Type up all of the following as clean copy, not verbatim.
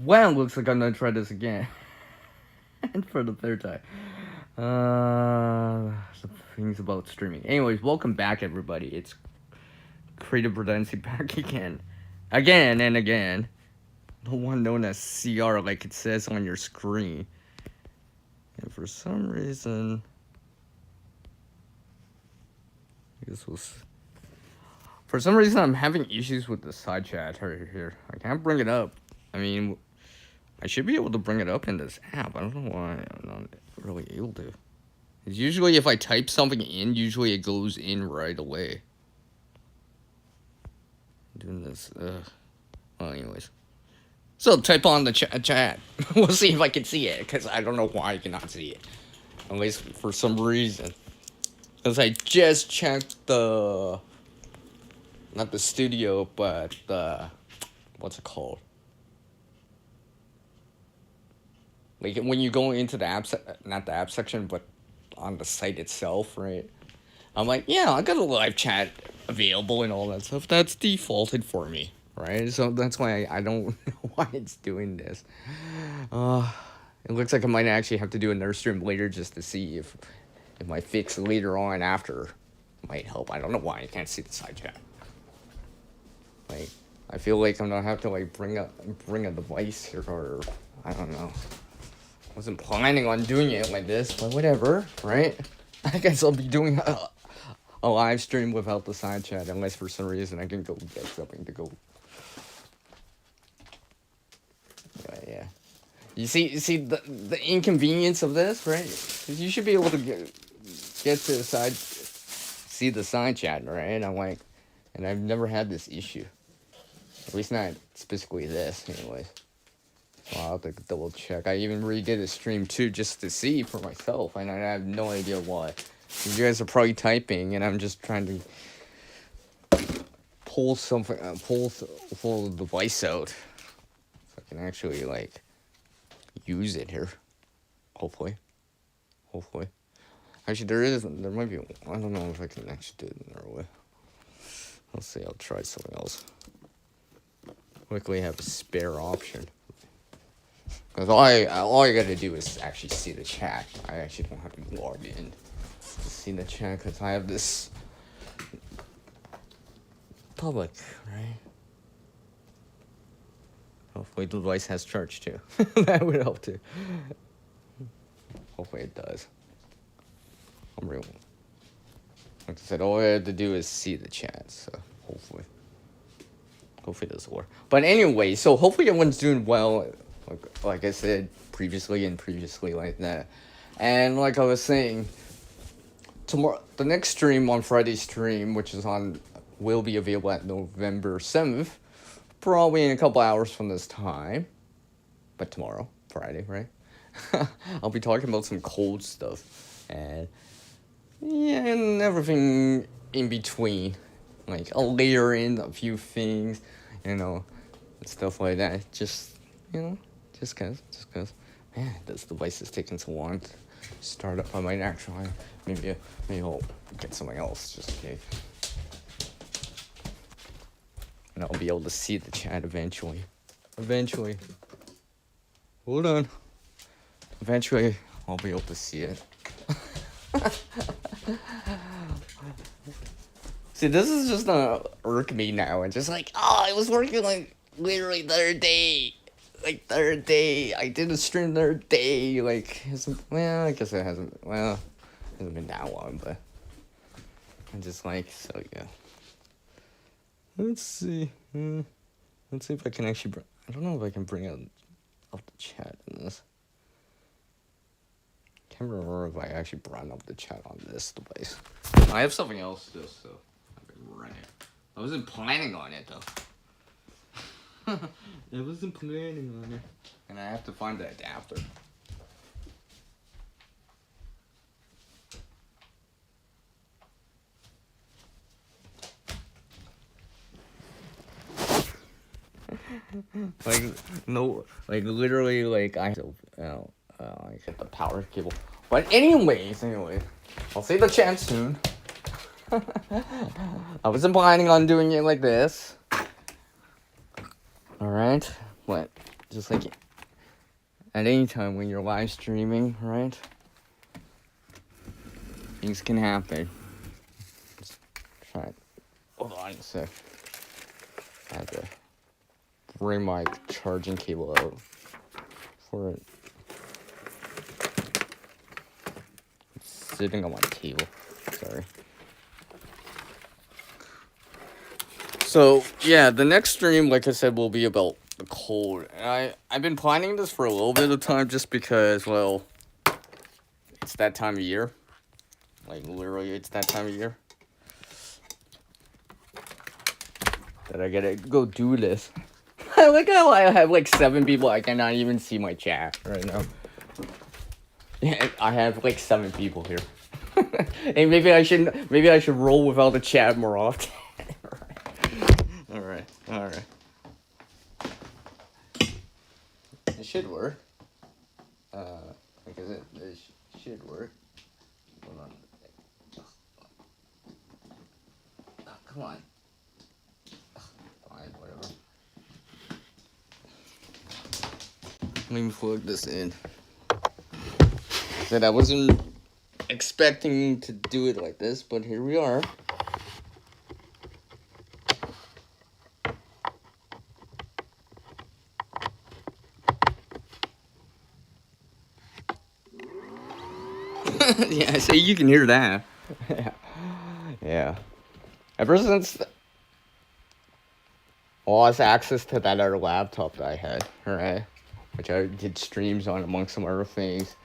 Well, looks like I'm gonna try this again. And for the third time. The things about streaming. Anyways, welcome back, everybody. It's Creative Redundancy back again. Again and again. The one known as CR, like it says on your screen. And for some reason. This was. For some reason, I'm having issues with the side chat right here. I can't bring it up. I mean, I should be able to bring it up in this app. I don't know why I'm not really able to. It's usually if I type something in, usually it goes in right away. I'm doing this. Well, anyways. So type on the chat. We'll see if I can see it, because I don't know why I cannot see it. At least for some reason. Because I just checked the... Not the studio, but the... What's it called? Like, when you go into the app, not the app section, but on the site itself, right? I'm like, yeah, I got a live chat available and all that stuff. That's defaulted for me, right? So that's why I don't know why it's doing this. It looks like I might actually have to do another stream later just to see if my fix later on after might help. I don't know why I can't see the side chat. Like, I feel like I'm gonna have to like bring a device here, or I don't know. Wasn't planning on doing it like this, but whatever, right? I guess I'll be doing a live stream without the side chat, unless for some reason I can go get something to go. But yeah, you see the inconvenience of this, right? 'Cause you should be able to get to the side, see the side chat, right? I'm like, and I've never had this issue, at least not specifically this, anyways. So I'll have to double check. I even redid a stream too, just to see for myself, and I have no idea why. You guys are probably typing, and I'm just trying to pull something, pull the device out, so I can actually like use it here. Hopefully. Actually, there might be. I don't know if I can actually do it another way. Let's see. I'll try something else. Luckily, I have a spare option. Because all I gotta do is actually see the chat. I actually don't have to log in to see the chat, because I have this public, right? Hopefully the device has charge too. That would help too. Hopefully it does. I'm real. Like I said, all I have to do is see the chat, so hopefully this will work. But anyway, so hopefully everyone's doing well. Like I said previously like that. And like I was saying, tomorrow, the next stream on Friday's stream, which is will be available at November 7th, probably in a couple hours from this time. But tomorrow, Friday, right? I'll be talking about some cold stuff. And yeah, and everything in between. Like, I'll layer in a few things, and stuff like that. Just cause. Man, this device is taking so long to start up. I might actually, maybe I'll get something else, just in case. And I'll be able to see the chat eventually. Hold on. Eventually, I'll be able to see it. See, this is just gonna irk me now. And just like, it was working like literally the other day. I did a stream the other day. Like, I guess it hasn't been that long, but I'm just like, so yeah. Let's see. Let's see if I can actually. I don't know if I can bring out the chat in this. Can't remember if I actually brought up the chat on this device. I have something else just so I can run it. I wasn't planning on it though. I wasn't planning on it. And I have to find the adapter. Literally, I hit the power cable. But anyway, I'll see the chat soon. I wasn't planning on doing it like this. Alright, but just like at any time when you're live streaming, right? Things can happen. Just try. Hold on a sec. I have to bring my charging cable out for it. It's sitting on my table. Sorry. So yeah, the next stream, like I said, will be about the cold. And I've been planning this for a little bit of time just because, well, it's that time of year. Like literally, it's that time of year that I gotta go do this. I like how I have like 7 people. I cannot even see my chat right now. Yeah, I have like 7 people here. And maybe I should roll without the chat more often. All right. It should work. Like it should work. Hold on. Oh, come on. Fine, whatever. Let me plug this in. Said I wasn't expecting to do it like this, but here we are. Yeah, so you can hear that. Yeah. Ever since I lost access to that other laptop that I had, right? Which I did streams on amongst some other things.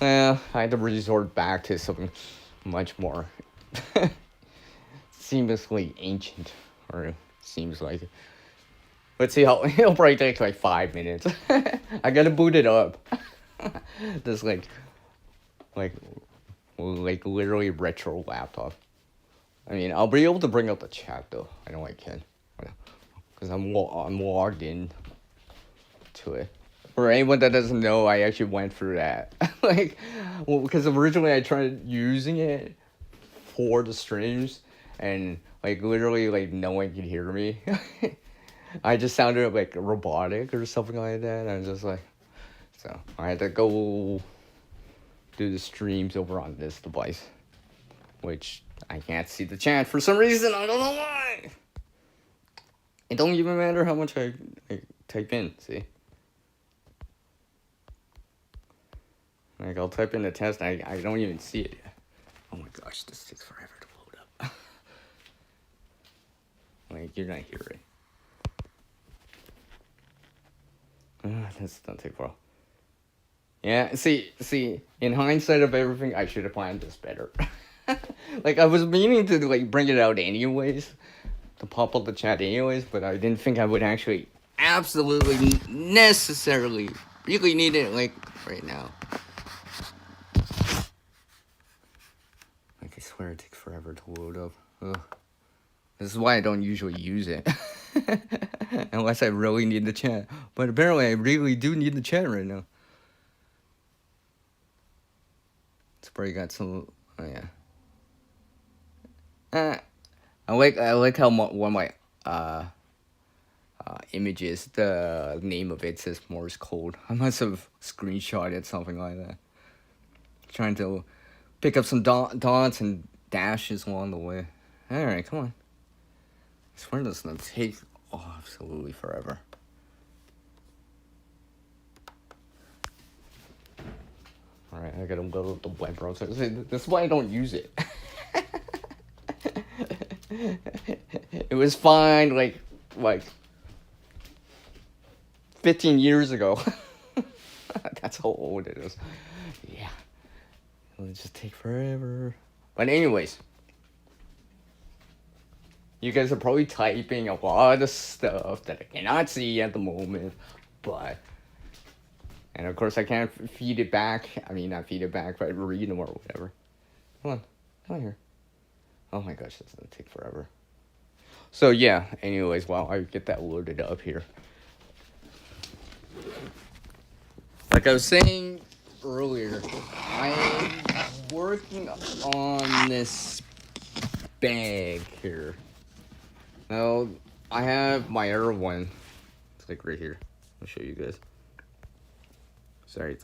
I had to resort back to something much more seamlessly ancient, or seems like it. Let's see how it'll probably take like 5 minutes. I gotta boot it up. This like literally retro laptop. I mean, I'll be able to bring up the chat though. I know I can, because I'm logged in to it. For anyone that doesn't know, I actually went through that. Because originally I tried using it for the streams, and like literally like no one could hear me. I just sounded like robotic or something like that. I was just like, so I had to go do the streams over on this device, which I can't see the chat for some reason. I don't know why. It don't even matter how much I type in. See. Like, I'll type in the test, I don't even see it yet. Oh my gosh, this takes forever to load up. Like, you're not hearing. This doesn't take a while. Yeah, see, in hindsight of everything, I should have planned this better. Like, I was meaning to, like, bring it out anyways, to pop up the chat anyways, but I didn't think I would actually absolutely necessarily really need it, like, right now. I swear it takes forever to load up. Ugh. This is why I don't usually use it. Unless I really need the chat. But apparently I really do need the chat right now. It's probably got some... Oh, yeah. I like how one of my images, the name of it says Morse code. I must have screenshotted something like that. Trying to pick up some dots and dashes along the way. Alright, come on. I swear this is gonna take absolutely forever. Alright, I gotta go to the web browser. This is why I don't use it. It was fine like 15 years ago. That's how old it is. Yeah. It'll just take forever. But anyways. You guys are probably typing a lot of stuff that I cannot see at the moment. But... And of course I can't feed it back. I mean, not feed it back, but read them or whatever. Come on here. Oh my gosh, that's gonna take forever. So yeah, anyways, while I get that loaded up here. Like I was saying earlier, I'm working on this bag here. Now, I have my other one. It's like right here. I'll show you guys. Sorry,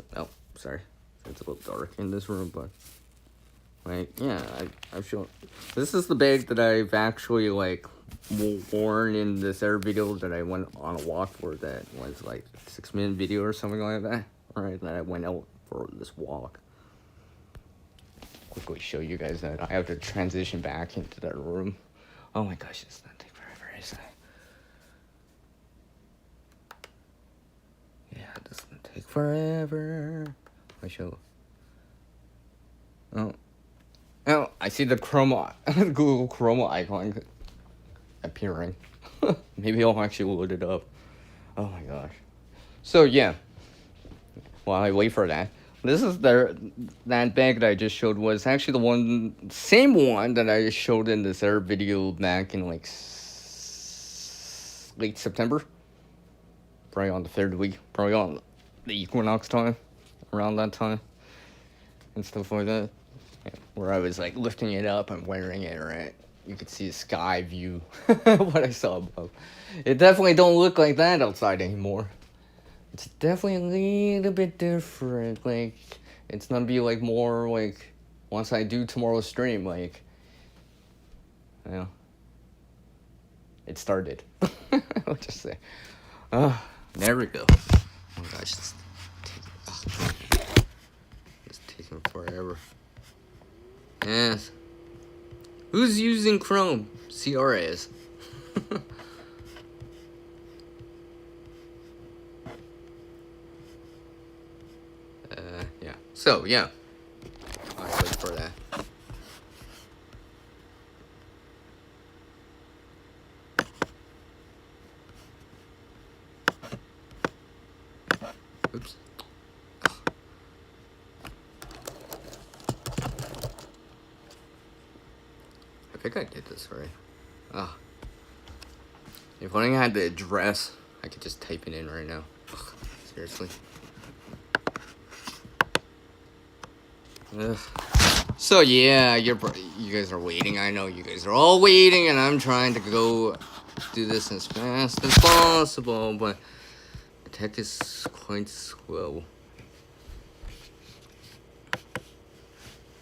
sorry. It's a little dark in this room, but like, yeah, I've shown. This is the bag that I've actually like worn in this other video that I went on a walk for. That was like 6-minute video or something like that. Alright, that I went out for this walk. Quickly show you guys that I have to transition back into that room. Oh my gosh, it's gonna take forever, isn't it? Yeah, this is gonna take forever. I show. Oh, I see the Chroma, Google Chroma icon appearing. Maybe I'll actually load it up. Oh my gosh. So yeah, while I wait for that, this is that bag that I just showed was actually the same one that I showed in this other video back in like late September. Probably on the 3rd week, probably on the equinox time, around that time, and stuff like that. Yeah, where I was like lifting it up and wearing it, right? You could see the sky view, what I saw above. It definitely don't look like that outside anymore. It's definitely a little bit different. Like, it's gonna be like more like once I do tomorrow's stream, like, you know, it started. I'll just say, there we go. Oh my gosh, it's taking forever. Yes. Who's using Chrome? CRS. Yeah. So, yeah. I'll wait for that. Oops. I think I did this right. Ah. If only I had the address, I could just type it in right now. Ugh, seriously. Ugh. So yeah, you guys are waiting. I know you guys are all waiting, and I'm trying to go do this as fast as possible, but the tech is quite slow.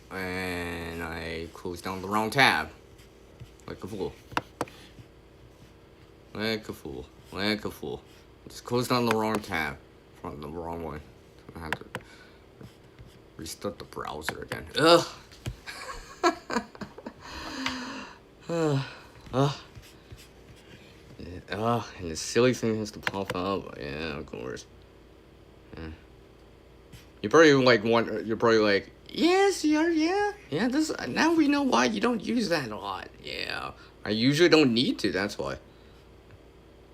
And I closed down the wrong tab. Like a fool. Like a fool. Like a fool. Just closed down the wrong tab. From the wrong one. I have to restart the browser again. Ugh. And the silly thing has to pop up. Yeah, of course. Yeah. You're probably like, yes, yeah. This now we know why you don't use that a lot. Yeah, I usually don't need to. That's why.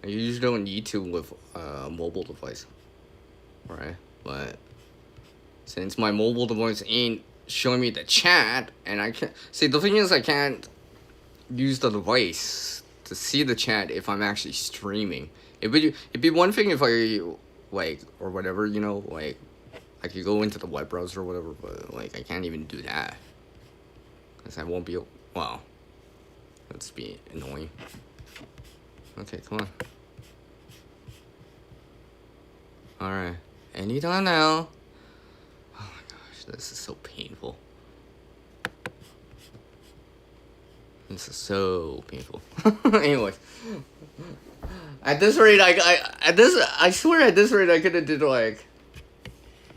I usually don't need to with a mobile device, right? But since my mobile device ain't showing me the chat, and I can't see, the thing is I can't use the device to see the chat if I'm actually streaming. It'd be one thing if I like or whatever, you know, like I could go into the web browser or whatever, but like I can't even do that because I won't be. Well, let's be annoying. Okay, come on. All right, anytime now. Oh my gosh, this is so painful. This is so painful. Anyway, at this rate, I swear at this rate I could have did like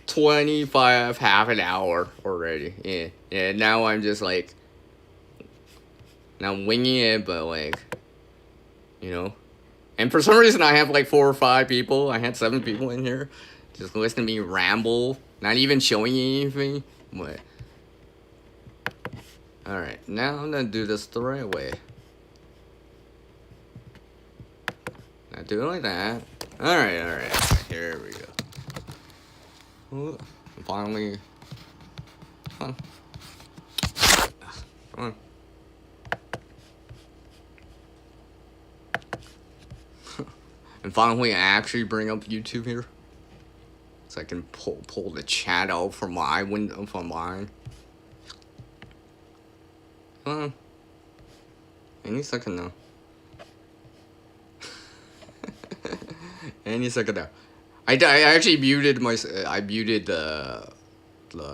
25 half an hour already. Yeah. Now I'm just like, now I'm winging it, but like, you know. And for some reason I have like 4 or 5 people. I had 7 people in here, just listening to me ramble, not even showing anything. But all right, now I'm gonna do this the right way. Now do it like that. All right. Here we go. Ooh, finally. Come on. And finally, I actually bring up YouTube here, so I can pull the chat out from my window, from mine. Come on. Any second now. Any second now. I actually muted I muted the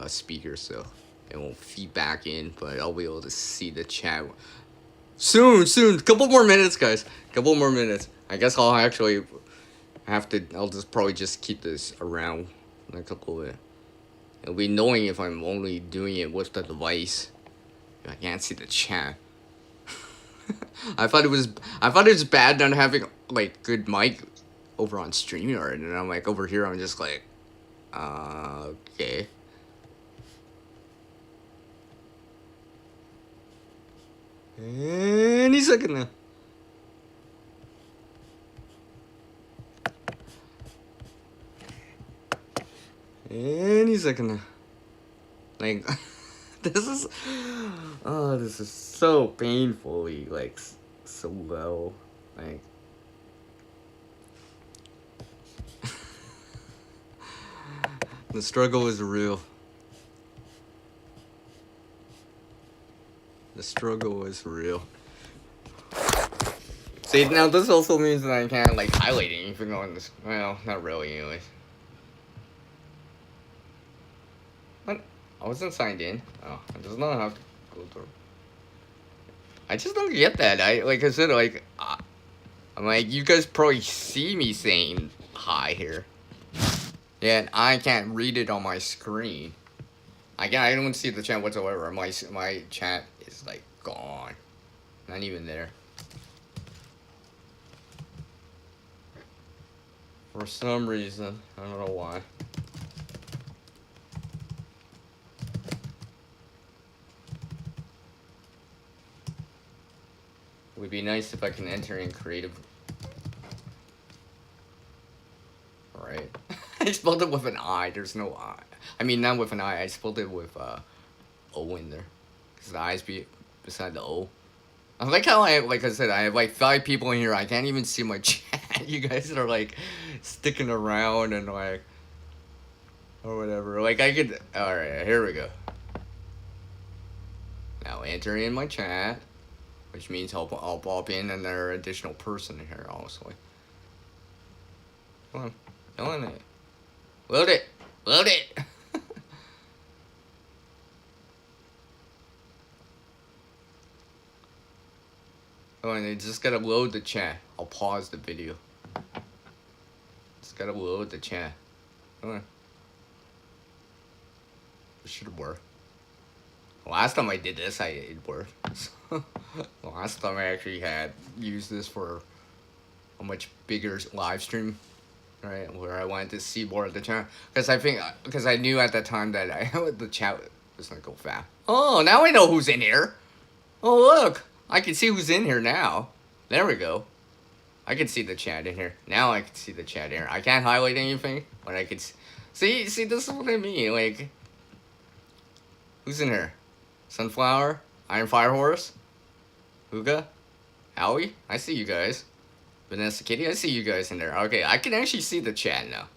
speaker so it won't feed back in, but I'll be able to see the chat soon. Soon, couple more minutes, guys. Couple more minutes. I guess I'll actually have to. I'll just probably just keep this around in a couple of. It'll be annoying if I'm only doing it with the device. I can't see the chat. I thought it was bad not having like good mic over on StreamYard, and I'm like over here I'm just like, okay. Any second now. Any second now. Like, this is so painfully like so low. Like, the struggle is real. The struggle is real. See, now this also means that I can't like highlight anything on this. Well, not really, anyways. What? I wasn't signed in. Oh, I just don't have to go through. I just don't get that. Like I said, like I'm like, you guys probably see me saying hi here. Yeah, and I can't read it on my screen. I don't see the chat whatsoever. My chat is like gone. Not even there. For some reason. I don't know why. It would be nice if I can enter in creative. Right. I spelled it with an I. There's no I. I mean, not with an I. I spelled it with O in there. Because the I's be beside the O. I like how like I said, I have like 5 people in here. I can't even see my chat. You guys are like sticking around and like, or whatever. Like I could, alright, here we go. Now enter in my chat. Which means I'll pop in another additional person here also. Come on. Come on. Load it. Load it. Oh, and it's just gotta load the chat. I'll pause the video. Just gotta load the chat. Come on. It should work. Last time I did this, it worked. Last time I actually had used this for a much bigger live stream, right? Where I wanted to see more of the chat. Because I knew at that time that the chat was gonna go fast. Oh, now I know who's in here. Oh, look. I can see who's in here now. There we go. I can see the chat in here. Now I can see the chat in here. I can't highlight anything, but I can see, this is what I mean. Like, who's in here? Sunflower? Iron Fire Horse? Huga? Howie? I see you guys. Vanessa Kitty? I see you guys in there. Okay, I can actually see the chat now.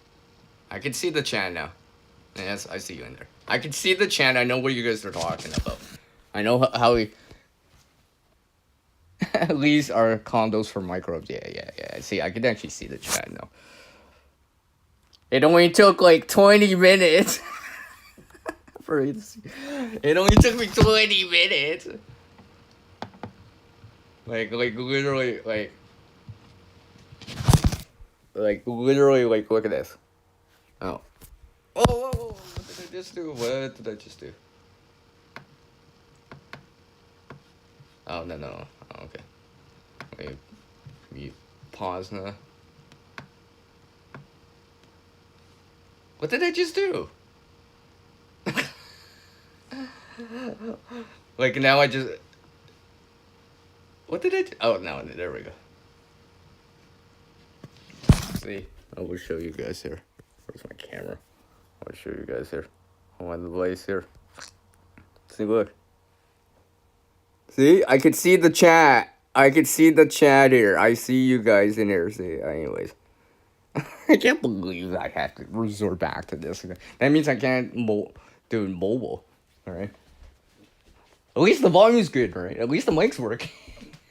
I can see the chat now. Yes, I see you in there. I can see the chat. I know what you guys are talking about. I know how we... These are condos for microbes. Yeah. See, I can actually see the chat now. It only took like 20 minutes. For you to see. It only took me 20 minutes. Like literally, literally, look at this. Oh. Whoa, what did I just do? What did I just do? Oh, no. Oh, okay. Wait, mute. Pause now. What did I just do? Like, now I just... What did I do? Oh, no, there we go. See, I will show you guys here. Where's my camera? I'll show you guys here. On my device here. See, look. See, I can see the chat. I can see the chat here. I see you guys in here. See, anyways. I can't believe I have to resort back to this. That means I can't do mobile. Alright. At least the volume's good, right? At least the mic's working.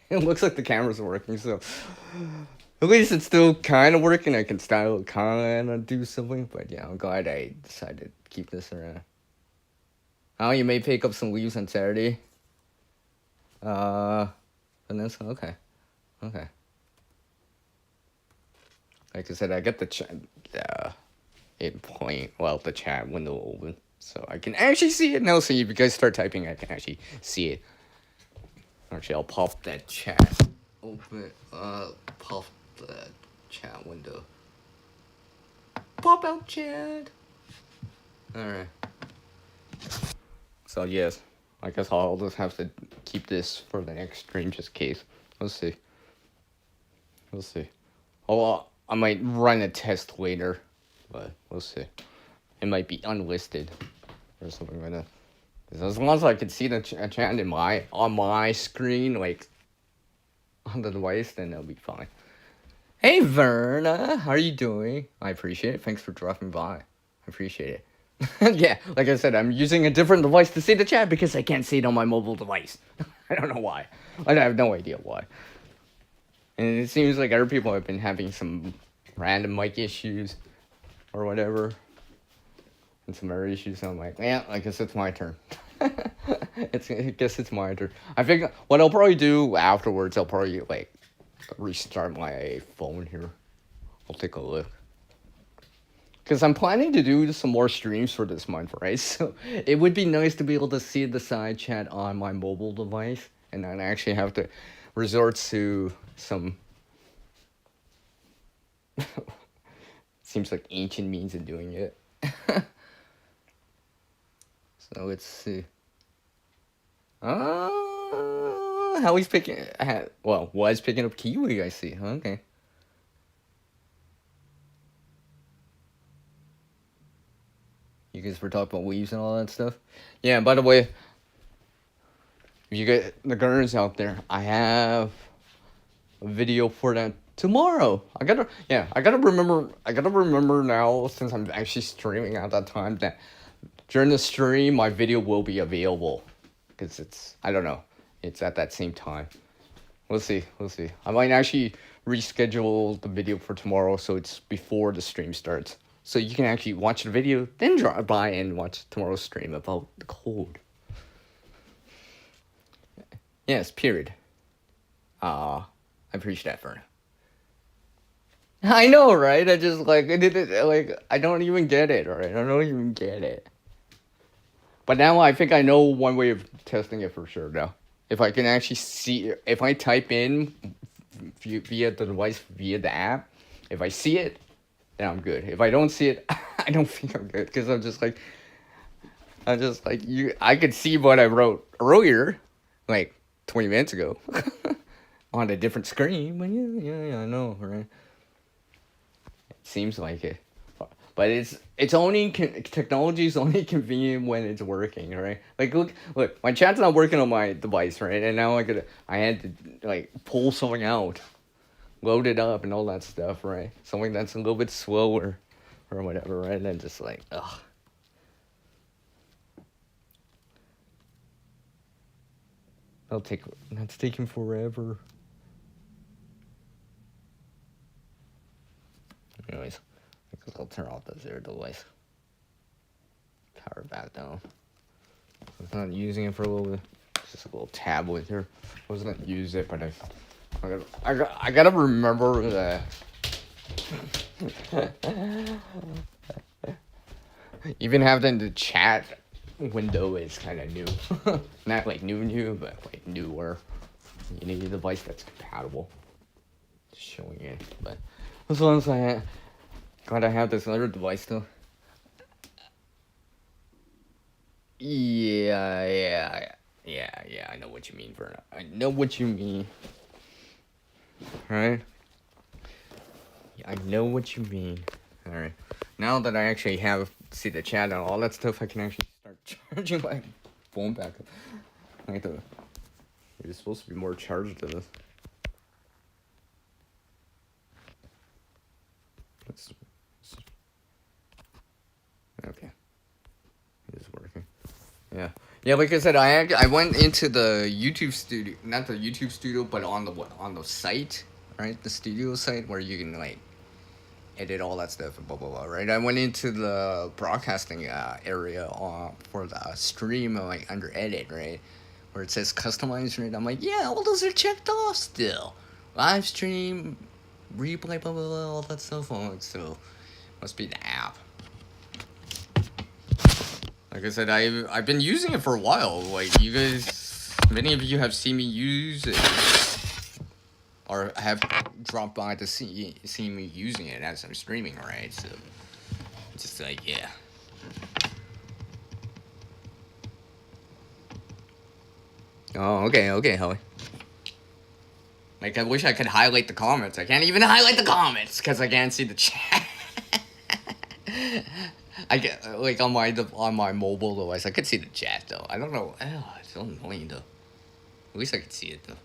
It looks like the camera's working, so... At least it's still kind of working. I can still kind of do something. But yeah, I'm glad I decided to keep this around. Oh, you may pick up some leaves on Saturday. Vanessa, okay. Okay. Like I said, I got the the chat window open. So I can actually see it now. So if you guys start typing, I can actually see it. Actually, I'll pop that chat open. Pop the chat window. Pop out chat. Alright. So yes, I guess I'll just have to keep this for the next stream just in case. Let's see. We'll see. Oh, I might run a test later, but we'll see. It might be unlisted or something like that. As long as I can see the chat on my screen, like on the device, then that'll be fine. Hey Verna, how are you doing? I appreciate it. Thanks for dropping by. I appreciate it. Yeah, like I said, I'm using a different device to see the chat because I can't see it on my mobile device. I don't know why. I have no idea why. And it seems like other people have been having some random mic issues or whatever. And some other issues. So I'm like, yeah, I guess it's my turn. I guess it's my turn. I think what I'll probably do afterwards, I'll probably like restart my phone here. I'll take a look. Because I'm planning to do some more streams for this month, right? So it would be nice to be able to see the side chat on my mobile device and not actually have to resort to some seems like ancient means of doing it. So let's see. How he's picking... was picking up Kiwi, I see. Okay. You guys were talking about weaves and all that stuff? Yeah, by the way, if you get the girls out there, I have a video for that tomorrow. I gotta remember now, since I'm actually streaming at that time, that during the stream, my video will be available. Because I don't know, it's at that same time. We'll see. I might actually reschedule the video for tomorrow so it's before the stream starts. So you can actually watch the video, then drop by and watch tomorrow's stream about the cold. Yes, period. I appreciate that, Verna. I know, right? I just I don't even get it, right? I don't even get it. But now I think I know one way of testing it for sure now. If I can actually see, if I type in via the device, via the app, if I see it, then I'm good. If I don't see it, I don't think I'm good. Because I'm just like, I could see what I wrote earlier, like 20 minutes ago, on a different screen. But yeah, I know, right? It seems like it. But it's only technology is only convenient when it's working, right? Like look, my chat's not working on my device, right? And now I had to like pull something out, load it up, and all that stuff, right? Something that's a little bit slower, or whatever, right? And then just like, ugh. That's taking forever. Anyways. Because I'll turn off the zero device. Power back down. I was not using it for a little bit. It's just a little tablet here. I was gonna use it, but I gotta remember that. Even having the chat window is kind of new. Not like new, but like newer. You need a device that's compatible. Just showing it, but as long as glad I have this other device though. Yeah. I know what you mean, Verna. I know what you mean. Right? Yeah, I know what you mean. Alright. Now that I actually see the chat and all that stuff, I can actually start charging my phone back up. There's supposed to be more charge to this. Okay. It is working. Yeah. Like I said, I went into the YouTube studio, not the YouTube studio, but on the site, right? The studio site where you can like edit all that stuff and blah blah blah, right? I went into the broadcasting area for the stream, like under edit, right, where it says customize, right? I'm like, yeah, all those are checked off still. Live stream, replay, blah blah blah, all that stuff. Oh, so must be the app. Like I said, I've been using it for a while. Like you guys, many of you have seen me use it, or have dropped by to see me using it as I'm streaming, right? So it's just like, yeah. Oh, okay, Howie. Like, I wish I could highlight the comments. I can't even highlight the comments because I can't see the chat. I get like on my mobile device, I could see the chat though. I don't know. It's so annoying though. At least I could see it though.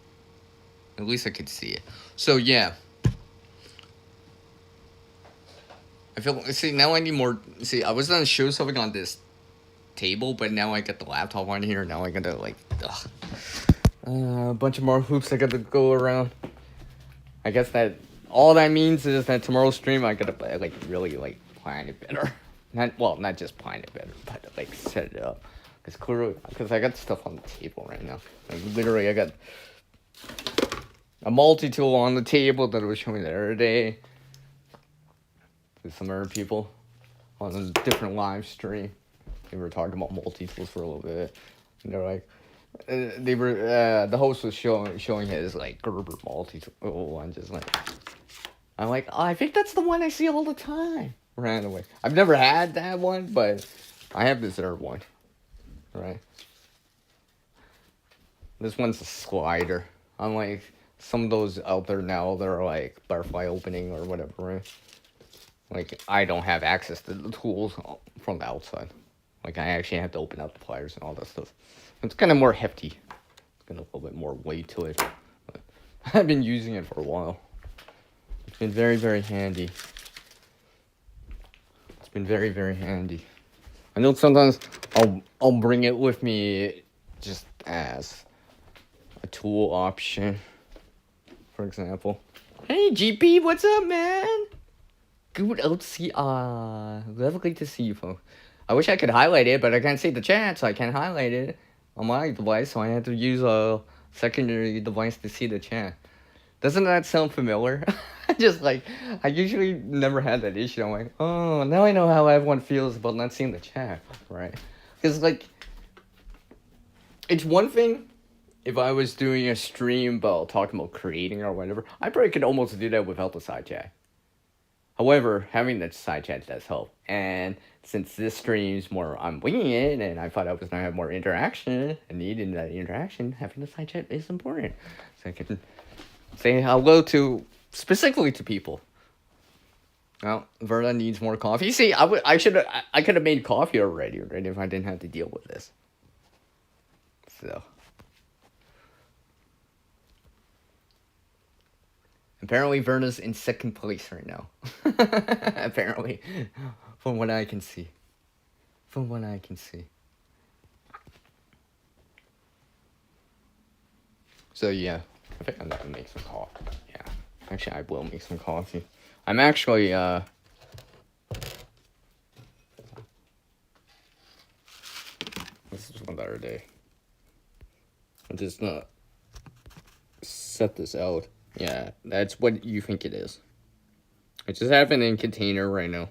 At least I could see it. So yeah. I feel see now I need more. See, I was gonna show something on this table, but now I got the laptop on here. Now I gotta like a bunch of more hoops I gotta go around. I guess that all that means is that tomorrow's stream I gotta like really like plan it better. Not just plan it better, but like set it up. Because I got stuff on the table right now. Like literally, I got a multi-tool on the table that I was showing the other day to some other people on a different live stream. They were talking about multi-tools for a little bit. And they're like, the host was showing his like Gerber multi-tool. I'm like, oh, I think that's the one I see all the time. Randomly, I've never had that one, but I have this other one, right? This one's a slider. Unlike some of those out there now, they're like butterfly opening or whatever, right? Like, I don't have access to the tools from the outside. Like, I actually have to open up the pliers and all that stuff. It's kind of more hefty. It's got a little bit more weight to it. But I've been using it for a while. It's been very, very handy. Been very, very handy. I know sometimes I'll bring it with me just as a tool option. For example. Hey GP, what's up, man? Good out see lovely to see you folks. I wish I could highlight it, but I can't see the chat, so I can't highlight it on my device, so I have to use a secondary device to see the chat. Doesn't that sound familiar? Just like, I usually never had that issue. I'm like, oh, now I know how everyone feels about not seeing the chat, right? Because, like, it's one thing if I was doing a stream about talking about creating or whatever. I probably could almost do that without the side chat. However, having the side chat does help. And since this stream's more, I'm winging it, and I thought I was going to have more interaction, and needing that interaction, having the side chat is important. So I can say hello to, specifically to people. Well, Verna needs more coffee. See, I could have made coffee already, right, if I didn't have to deal with this. So. Apparently, Verna's in second place right now. Apparently. From what I can see. From what I can see. So, yeah. I think I'm gonna make some coffee. Yeah. Actually, I will make some coffee. I'm actually, this is one the other day. I'm just gonna set this out. Yeah, that's what you think it is. I just have it in a container right now.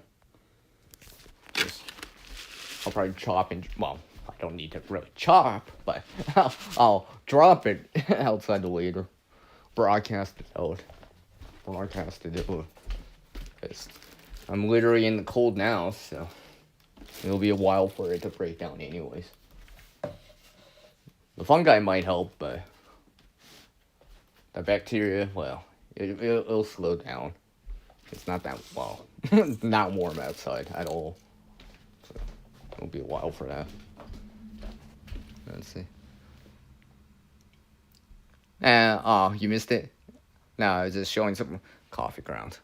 I'll probably chop and, well, I don't need to really chop, but I'll drop it outside the later. Broadcast it out. I'm literally in the cold now, so it'll be a while for it to break down anyways. The fungi might help, but the bacteria, well, it'll slow down. It's not that, well, it's not warm outside at all. So it'll be a while for that. Let's see. Oh, you missed it? No, I was just showing some coffee grounds.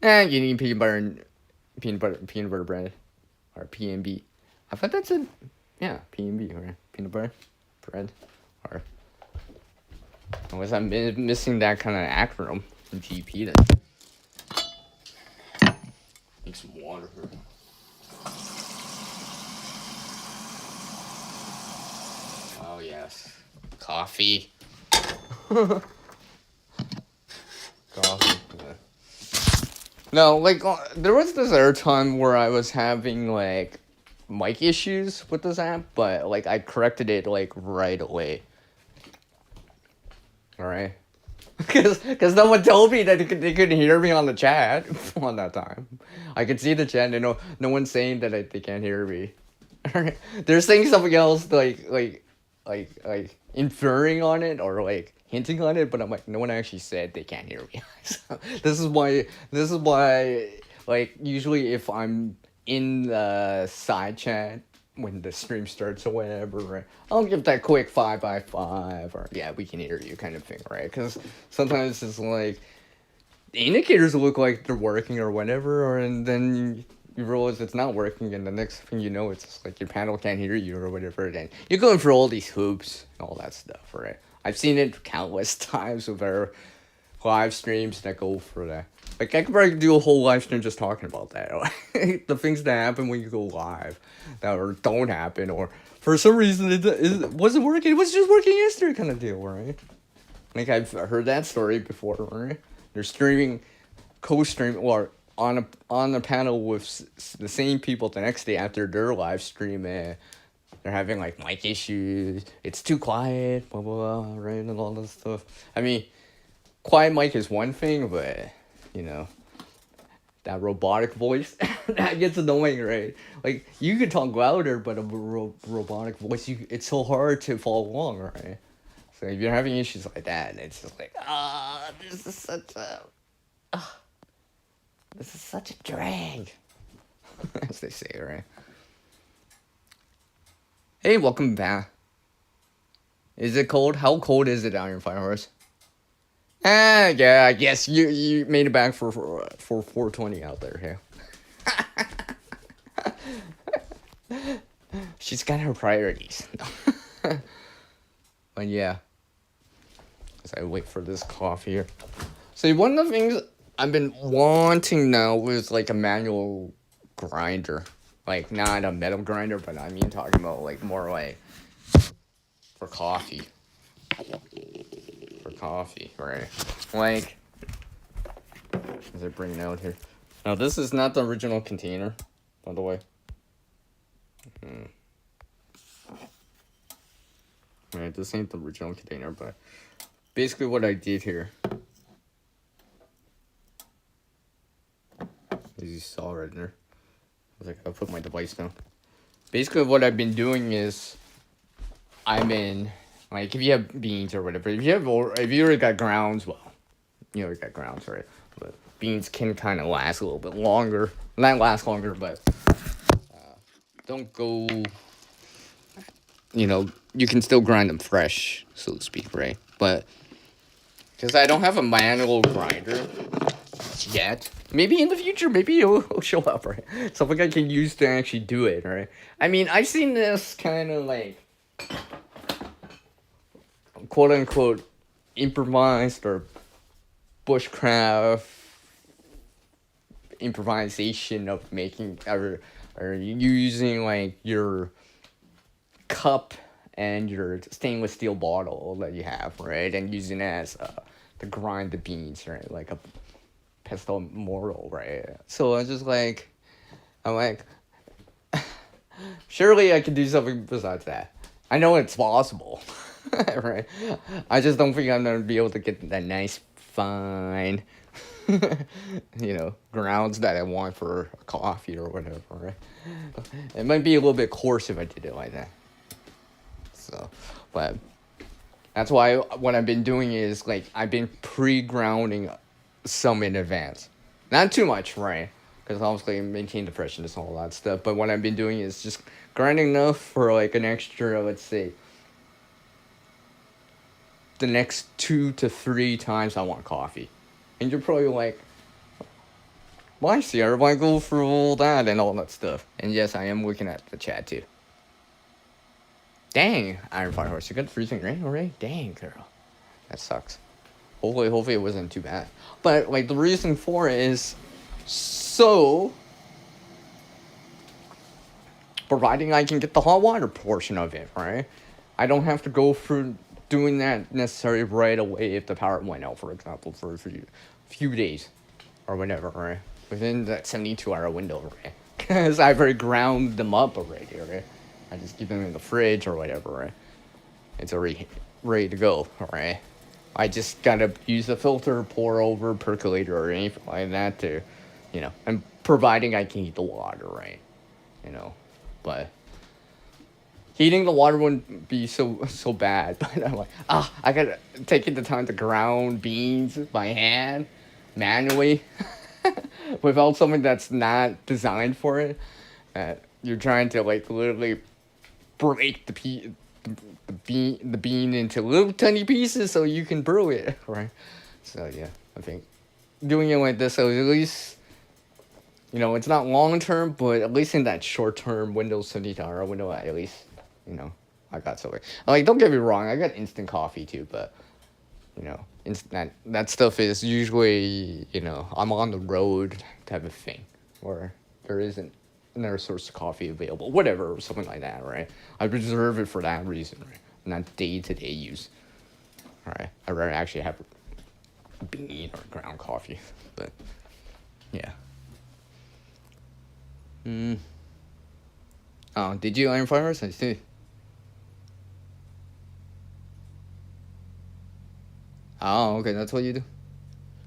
You need peanut butter bread. Or PNB. I thought that's PNB, or peanut butter bread. Or Unless I'm missing that kind of acronym in TP then. Need some water here. Oh yes. Coffee. Coffee. Yeah. No, like there was this other time where I was having like mic issues with this app, but like I corrected it like right away. All right. Because no one told me that they couldn't hear me on the chat on that time. I could see the chat and no one's saying that they can't hear me. They're saying something else like inferring on it or like hinting on it, but I'm like no one actually said they can't hear me. So this is why like usually if I'm in the side chat when the stream starts or whatever, right, I'll give that quick 5x5 or yeah, we can hear you kind of thing, right? Because sometimes it's like the indicators look like they're working or whatever, or and then you realize it's not working, and the next thing you know, it's just like your panel can't hear you or whatever. Then you're going through all these hoops and all that stuff, right? I've seen it countless times with our live streams that go for that. Like I could probably do a whole live stream just talking about that. The things that happen when you go live, that or don't happen, or for some reason it wasn't working. It was just working yesterday, kind of deal, right? Like I've heard that story before, right? They're streaming, co-stream, or on a panel with the same people the next day after their live stream, and they're having like mic issues. It's too quiet, blah blah blah, right, and all that stuff. I mean, quiet mic is one thing, but you know, that robotic voice that gets annoying, right? Like you can talk louder, but a robotic voice, it's so hard to follow along, right? So if you're having issues like that, it's just like this is such a drag, as they say, right? Hey, welcome back. Is it cold? How cold is it out here, Firehorse? Yeah, I guess you made it back for 420 out there, yeah. She's got her priorities. But yeah, as I wait for this coffee here. So one of the things I've been wanting now is like a manual grinder. Like not a metal grinder, but I mean talking about like more like for coffee. For coffee, right? Like, as I bring it out here. Now this is not the original container, by the way. Right, this ain't the original container, but basically what I did here, as you saw right there, I was like, I'll put my device down. Basically what I've been doing is, I've been, like, if you have beans or whatever, if you already got grounds, well, you already got grounds, right? But beans can kind of last a little bit longer. Not last longer, but don't go, you know, you can still grind them fresh, so to speak, right? But, because I don't have a manual grinder yet. Maybe in the future, maybe it'll show up, right? Something I can use to actually do it, right? I mean, I've seen this kind of like, quote unquote, improvised or bushcraft improvisation of making or using like your cup and your stainless steel bottle that you have, right, and using it as to grind the beans, right, like a pestle mortal, right? So I'm like, surely I could do something besides that. I know it's possible, right? I just don't think I'm gonna be able to get that nice fine you know, grounds that I want for coffee or whatever, right? It might be a little bit coarse if I did it like that. So, but that's why what I've been doing is like I've been pre-grounding some in advance. Not too much, right? Because obviously maintain the freshness and all that stuff. But what I've been doing is just grinding enough for like an extra, let's say, the next 2 to 3 times I want coffee. And you're probably like, why, Sierra? Why go through all that and all that stuff? And yes, I am looking at the chat too. Dang, Iron Fire Horse, you got freezing rain already? Dang, girl. That sucks. Hopefully it wasn't too bad. But like the reason for it is so providing I can get the hot water portion of it, right? I don't have to go through doing that necessarily right away if the power went out, for example, for a few days or whatever, right? Within that 72-hour window, right? Because I've already ground them up already, right? I just keep them in the fridge or whatever, right? It's already ready to go, right? I just gotta use the filter, pour over, percolator, or anything like that to, and providing I can heat the water, right? But heating the water wouldn't be so bad. But I'm like, I gotta take the time to ground beans by hand, manually, without something that's not designed for it. You're trying to like literally break the bean into little tiny pieces so you can brew it, right? So yeah, I think doing it like this, so at least it's not long term, but at least in that short term Windows 72-hour window, at least I got something. Like, don't get me wrong, I got instant coffee too, but instant that stuff is usually I'm on the road type of thing, where there isn't another source of coffee available, whatever, or something like that, right? I reserve it for that reason, right? Not day-to-day use. All right, I'd rather actually have bean or ground coffee, but yeah. Oh, did you iron fires? I see. Oh, okay, that's what you do.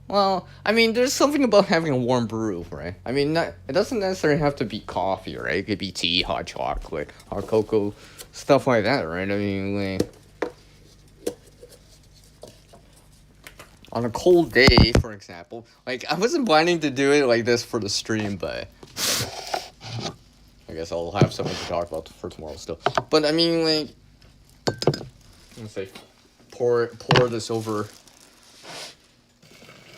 Well, I mean, there's something about having a warm brew, right? I mean, it doesn't necessarily have to be coffee, right? It could be tea, hot chocolate, hot cocoa, stuff like that, right? I mean, on a cold day, for example, like, I wasn't planning to do it like this for the stream, but I guess I'll have something to talk about for tomorrow still. But I mean, like, let's say, pour this over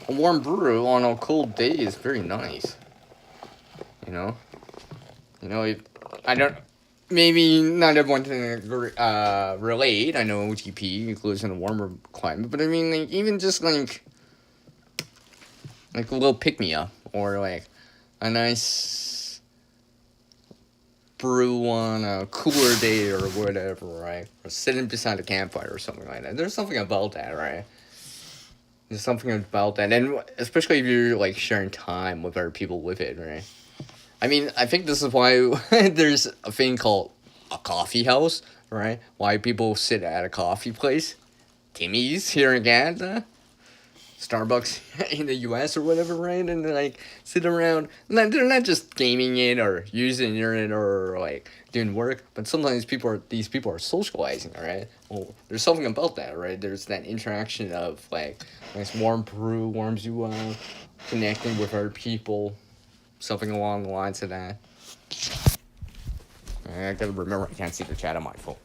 a warm brew on a cold day is very nice. I don't. Maybe not everyone can relate. I know OTP lives in a warmer climate, but I mean, like, even just like a little pick me up, or like a nice brew on a cooler day or whatever, right? Or sitting beside a campfire or something like that. There's something about that, right? There's something about that, and especially if you're like sharing time with other people with it, right? I mean, I think this is why there's a thing called a coffee house, right? Why people sit at a coffee place, Timmy's here in Canada, Starbucks in the U.S. or whatever, right? And like sit around. They're not just gaming it or using the internet or like doing work, but sometimes these people are socializing, right? Well, there's something about that, right? There's that interaction of like nice warm brew warms you up, connecting with other people, something along the lines of that. I gotta remember I can't see the chat on my phone.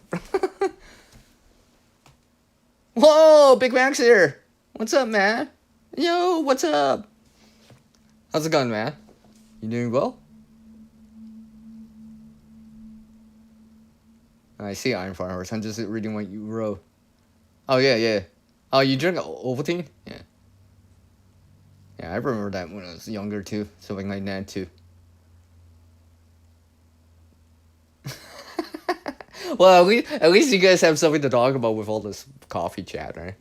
Whoa, Big Mac's here. What's up, man? Yo, what's up? How's it going, man? You doing well? I see Iron Fireworks. I'm just reading what you wrote. Oh, yeah. Oh, you drink Ovaltine? Yeah. Yeah, I remember that when I was younger, too. Something like that, too. Well, at least you guys have something to talk about with all this coffee chat, right?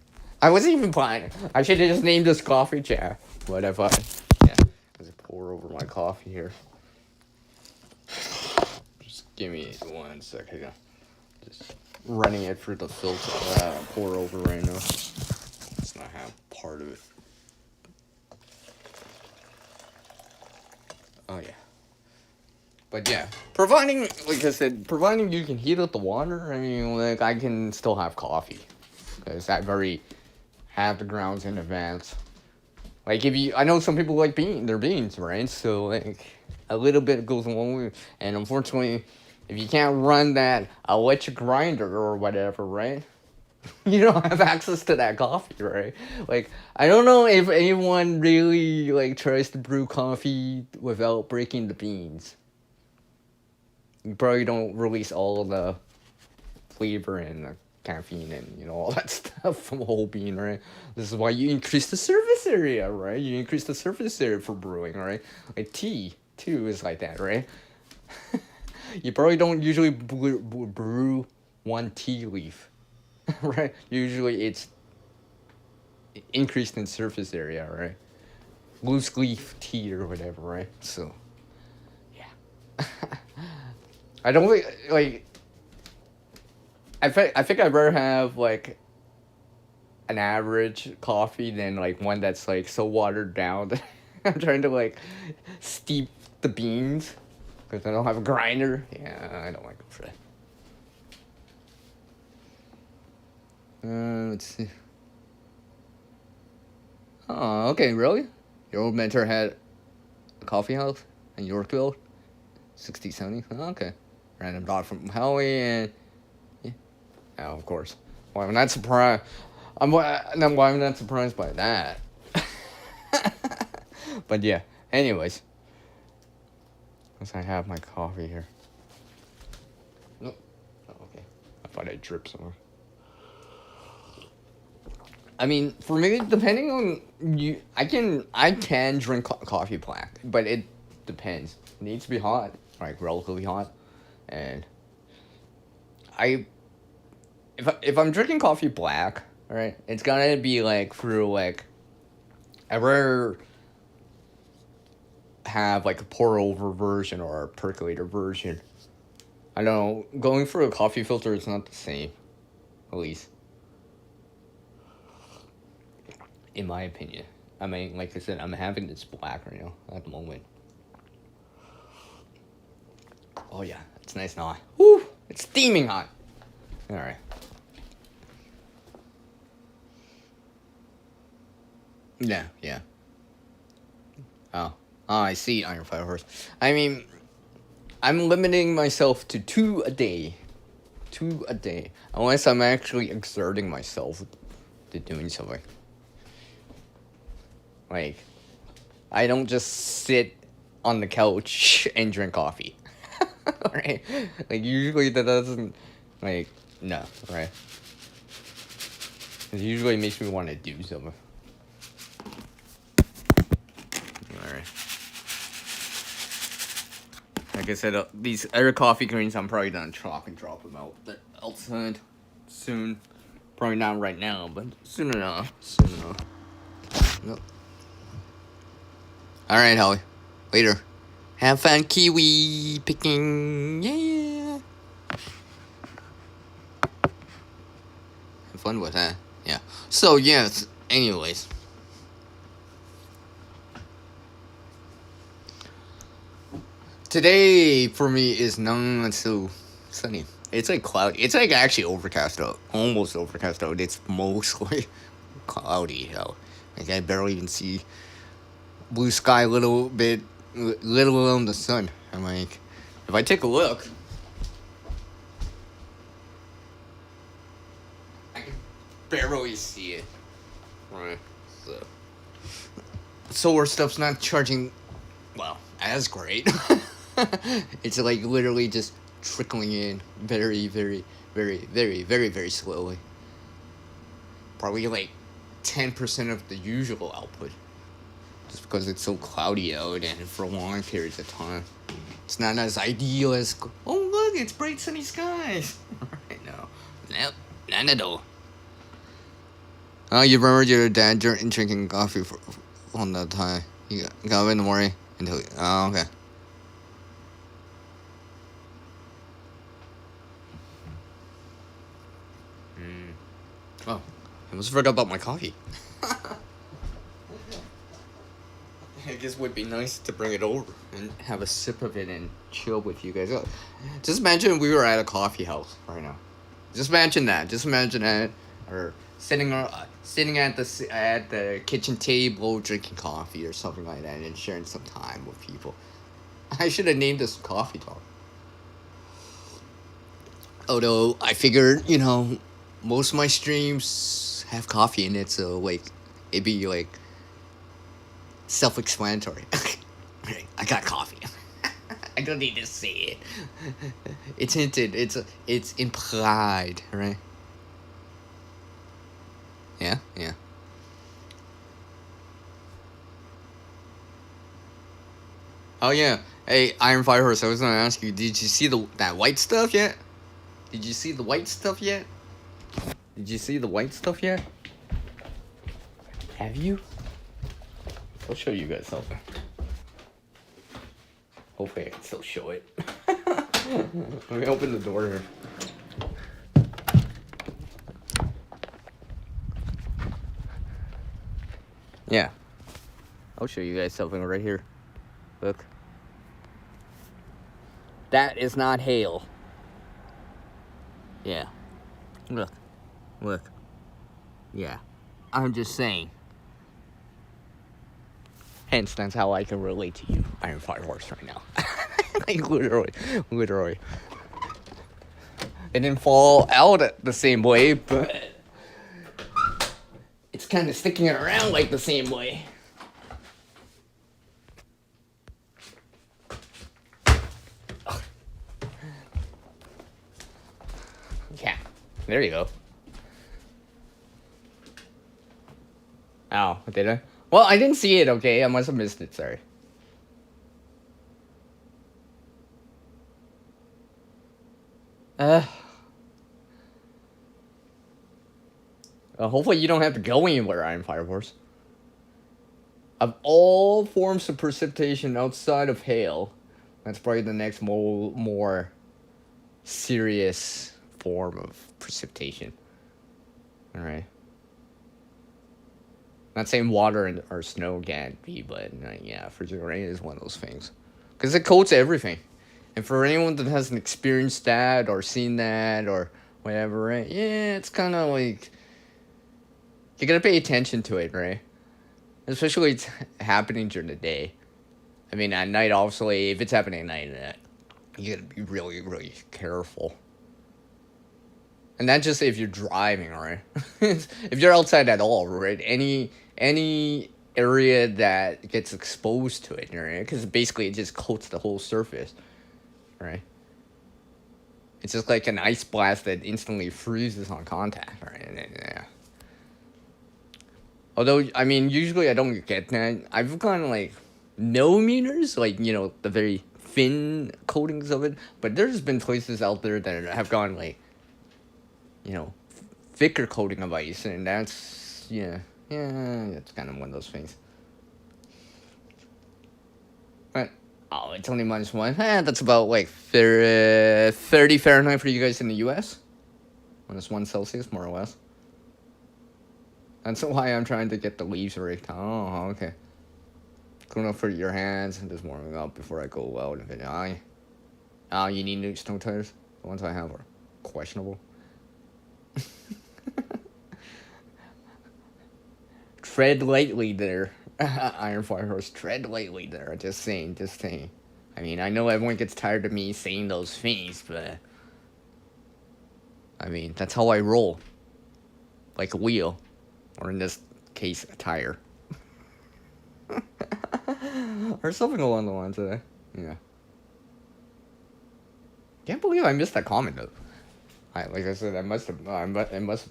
I wasn't even planning. I should have just named this coffee chat. What I thought. Yeah. Let's pour over my coffee here. Just give me 1 second. Just running it through the filter. Pour over right now. It's not have part of it. Oh, yeah. But yeah, providing, like I said, providing you can heat up the water, I mean, like, I can still have coffee. Because I've already have the grounds in advance. Like, I know some people like their beans, right? So, like, a little bit goes a long way. And unfortunately, if you can't run that electric grinder or whatever, right? You don't have access to that coffee, right? Like, I don't know if anyone really, like, tries to brew coffee without breaking the beans. You probably don't release all the flavor and the caffeine and all that stuff from whole bean, right? This is why you increase the surface area, right? You increase the surface area for brewing, right? Like tea too is like that, right? You probably don't usually brew one tea leaf, right? Usually it's increased in surface area, right? Loose leaf tea or whatever, right? So, yeah. I don't think like. I think I'd rather have like an average coffee than like one that's like so watered down that I'm trying to like steep the beans because I don't have a grinder. Yeah, I don't like it for that. Let's see. Oh, okay, really? Your old mentor had a coffee house in Yorkville? 60, 70? Oh, okay. Random dog from Howie and... Yeah. Oh, of course. Why I'm not surprised. Why I'm not surprised by that. But yeah, anyways. Once I have my coffee here. Nope. Oh, okay. I thought I dripped somewhere. I mean, for me, depending on you, I can drink coffee black, but it depends. It needs to be hot, like relatively hot, and if I'm drinking coffee black, right, it's gonna be like through like I rather have like a pour over version or a percolator version. I don't know, going through a coffee filter is not the same, at least. In my opinion. I mean, like I said, I'm having this black right now at the moment. Oh yeah, it's nice and hot. Woo! It's steaming hot. Alright. Yeah. Oh, I see, Iron Fire Horse. I mean, I'm limiting myself to 2 a day. 2 a day. Unless I'm actually exerting myself to doing something. Like, I don't just sit on the couch and drink coffee. Right? Like, usually that doesn't, like, no, right? It usually makes me want to do something. Alright. Like I said, these other coffee greens, I'm probably gonna chop and drop them out outside soon. Probably not right now, but soon enough. Nope. Alright, Holly. Later. Have fun kiwi picking. Yeah. Have fun with that. Yeah. So, yes. Anyways. Today, for me, is not so sunny. It's like cloudy. It's like actually overcast out. Almost overcast out. It's mostly cloudy out. Like, I barely even see blue sky a little bit, let alone the sun. I'm like, if I take a look, I can barely see it. Right. So, solar stuff's not charging, well, as great. It's like literally just trickling in very, very, very, very, very, very slowly. Probably like 10% of the usual output. Just because it's so cloudy out and for long periods of time. It's not as ideal as, oh look, it's bright sunny skies. Right now. Nope, none at all. Oh, you remember your dad drinking coffee for on that time. You got up in the morning until, oh, okay. Oh, I almost forgot about my coffee. I guess it would be nice to bring it over and have a sip of it and chill with you guys. Just imagine we were at a coffee house right now. Just imagine that. Or sitting at the kitchen table drinking coffee or something like that and sharing some time with people. I should have named this Coffee Talk. Although I figured, most of my streams have coffee in it, so like it'd be like self-explanatory. I got coffee. I don't need to say it. It's hinted. It's implied, right? Yeah, yeah. Oh yeah. Hey, Iron Fire Horse. I was gonna ask you. Did you see that white stuff yet? Did you see the white stuff yet? Did you see the white stuff yet? Have you? I'll show you guys something. Hopefully I can still show it. Let me open the door here. Yeah. I'll show you guys something right here. Look. That is not hail. Yeah. Look. Look. Yeah. I'm just saying. Hence, that's how I can relate to you, Iron Fire Horse, right now. Like, literally. It didn't fall out the same way, but it's kind of sticking around like the same way. Yeah, there you go. Oh, did I? Well, I didn't see it, okay? I must have missed it, sorry. Hopefully you don't have to go anywhere, Iron Fire Horse. Of all forms of precipitation outside of hail, that's probably the next more serious form of precipitation. Alright. Not saying water or snow can't be, but yeah, freezing rain is one of those things. Because it coats everything. And for anyone that hasn't experienced that or seen that or whatever, right? Yeah, it's kind of like... You gotta pay attention to it, right? Especially it's happening during the day. I mean, at night, obviously, if it's happening at night, you gotta be really, really careful. And not just if you're driving, right? If you're outside at all, right? Any area that gets exposed to it, right? Because basically it just coats the whole surface, right? It's just like an ice blast that instantly freezes on contact, right? Yeah. Although, I mean, usually I don't get that. I've gone like millimeters, like, you know, the very thin coatings of it. But there's been places out there that have gone like, you know, thicker coating of ice, and that's, yeah, it's kind of one of those things. But, oh, it's only -1. That's about like 30 Fahrenheit for you guys in the US. -1 Celsius, more or less. That's why I'm trying to get the leaves raked. Oh, okay. Clean up for your hands and just warming up before I go out. Oh, you need new snow tires? The ones I have are questionable. Tread lightly there, Iron Fire Horse. Tread lightly there. Just saying. I mean, I know everyone gets tired of me saying those things, but I mean, that's how I roll. Like a wheel, or in this case, a tire, or something along the lines of that. Yeah. Can't believe I missed that comment though. Like I said, it must have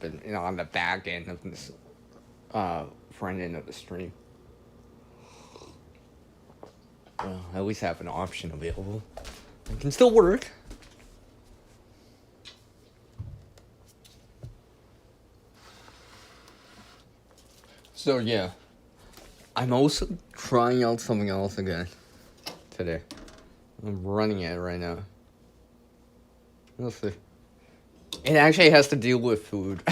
been, you know, on the back end of this front end of the stream. Well, I always have an option available. It can still work. So yeah, I'm also trying out something else again today. I'm running it right now. We'll see. It actually has to deal with food.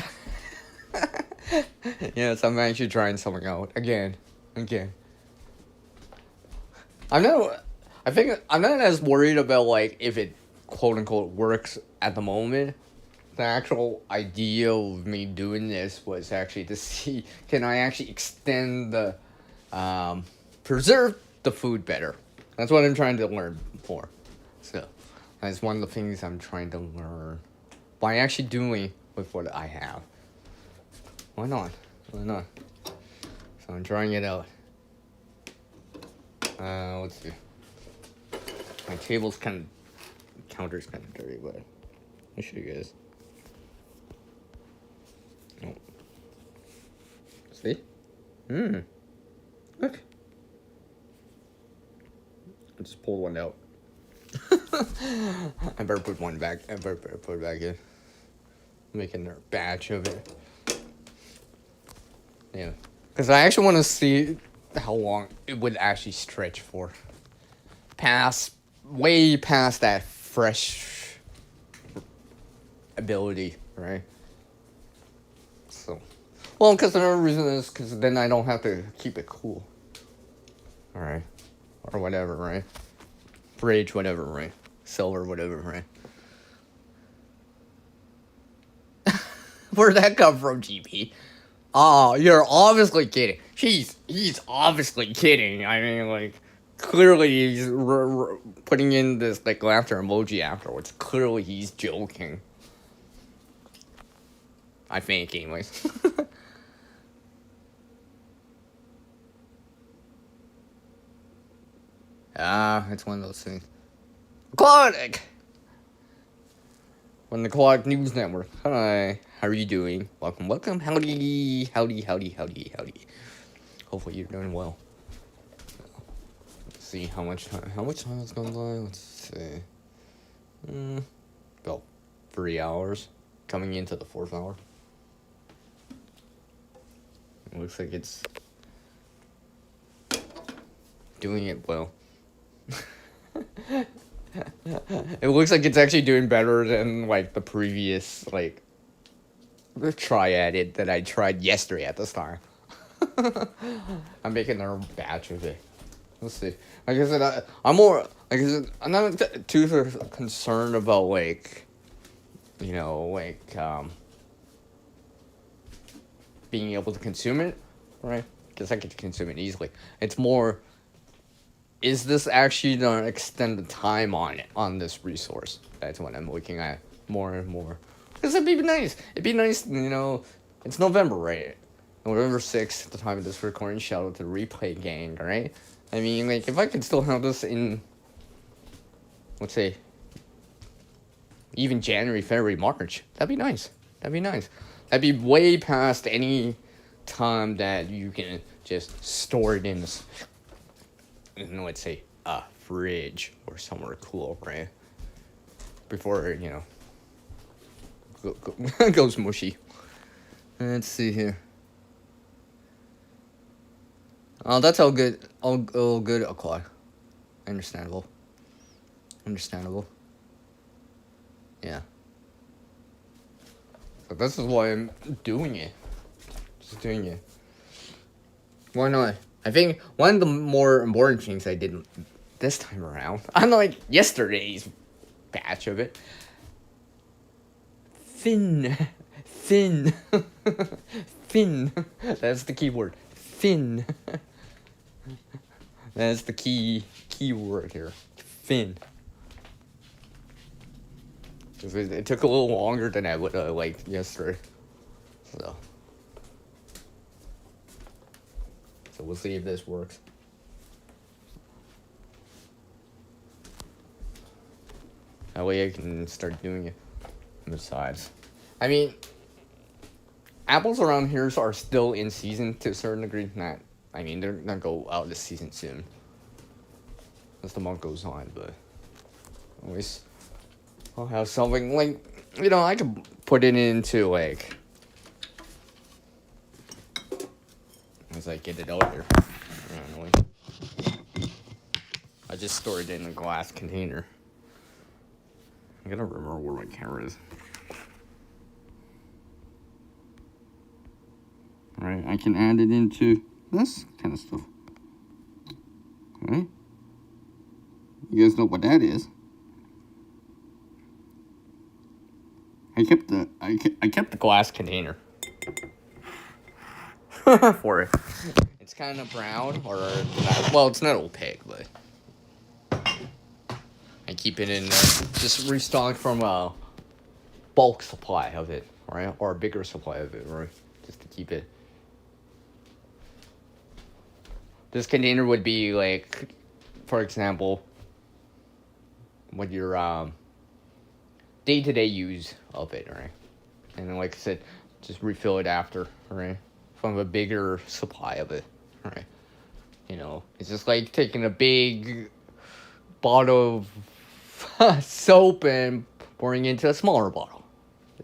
Yes, I'm actually trying something out again. I think I'm not as worried about like if it quote unquote works at the moment. The actual idea of me doing this was actually to see, can I actually extend the preserve the food better. That's what I'm trying to learn for. So that's one of the things I'm trying to learn by actually doing with what I have. Why not? So I'm trying it out. Let's see. My counter's kind of dirty, but I'll show you guys. Oh. See? Look. I just pulled one out. I better put one back. I better put it back in. Make a batch of it. Yeah. Because I actually want to see how long it would actually stretch for. Way past that fresh ability, right? So, well, because another reason is because then I don't have to keep it cool. Alright. Or whatever, right? Fridge, whatever, right? Silver, whatever, right? Where'd that come from, GP? Oh, you're obviously kidding. He's obviously kidding. I mean, like, clearly he's putting in this, like, laughter emoji afterwards. Clearly he's joking. I think, anyways. It's one of those things. Aquatic! On the Aquatic News Network. Hi, how are you doing? Welcome. Howdy. Hopefully you're doing well. Let's see how much time has gone by. Let's see. About 3 hours. Coming into the 4th hour. It looks like it's doing it well. It looks like it's actually doing better than, like, the previous, like, the try at it that I tried yesterday at this time. I'm making a batch of it. Let's see. Like I said, I'm not too concerned about, like, you know, like, being able to consume it, right? Because I can consume it easily. It's more, is this actually going to extend the time on this resource? That's what I'm looking at more and more. Because it'd be nice. It'd be nice, you know, it's November, right? November 6th, at the time of this recording, shout out to the Replay Gang, right? I mean, like, if I could still have this in, let's say, even January, February, March, that'd be nice. That'd be way past any time that you can just store it in this, let's say, a fridge or somewhere cool, right? Before, you know, goes mushy. Let's see here. Oh, that's all good. All good, Aqua. Understandable. Yeah. So this is why I'm doing it. Just doing it. Why not? I think one of the more important things I did this time around, unlike yesterday's batch of it, thin. That's the key word. Thin. That's the key word here. Thin. It took a little longer than I would have liked yesterday. So we'll see if this works. That way I can start doing it. Besides, I mean, apples around here are still in season to a certain degree. I mean, they're gonna go out this season soon as the month goes on, but at least I'll have something, like, you know, I could put it into, like, as I get it out here. I just store it in a glass container. I gotta remember where my camera is. Alright, I can add it into this kind of stuff. Okay. You guys know what that is. I kept the glass container for it. It's kind of brown, or not, well, it's not opaque, but I keep it in there. Just restock from a bulk supply of it, right, or a bigger supply of it, right, just to keep it. This container would be, like, for example, what your day-to-day use of it, right? And then, like I said, just refill it after, right? from a bigger supply of it, right? You know, it's just like taking a big bottle of soap and pouring into a smaller bottle,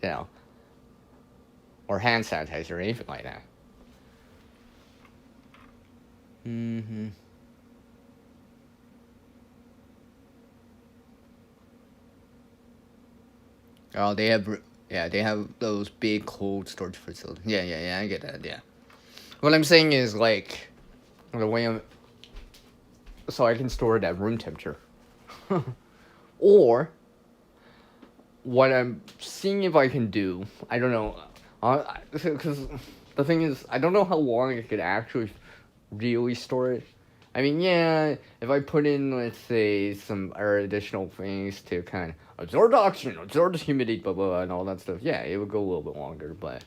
you know, or hand sanitizer or anything like that. Mm-hmm. Oh, they have those big cold storage facilities. Yeah, I get that, yeah. What I'm saying is, like, the way so I can store it at room temperature. Or, what I'm seeing if I can do, I don't know, because the thing is, I don't know how long I could actually really store it. I mean, yeah, if I put in, let's say, some or additional things to kind of absorb the oxygen, absorb the humidity, blah, blah, blah, and all that stuff, yeah, it would go a little bit longer, but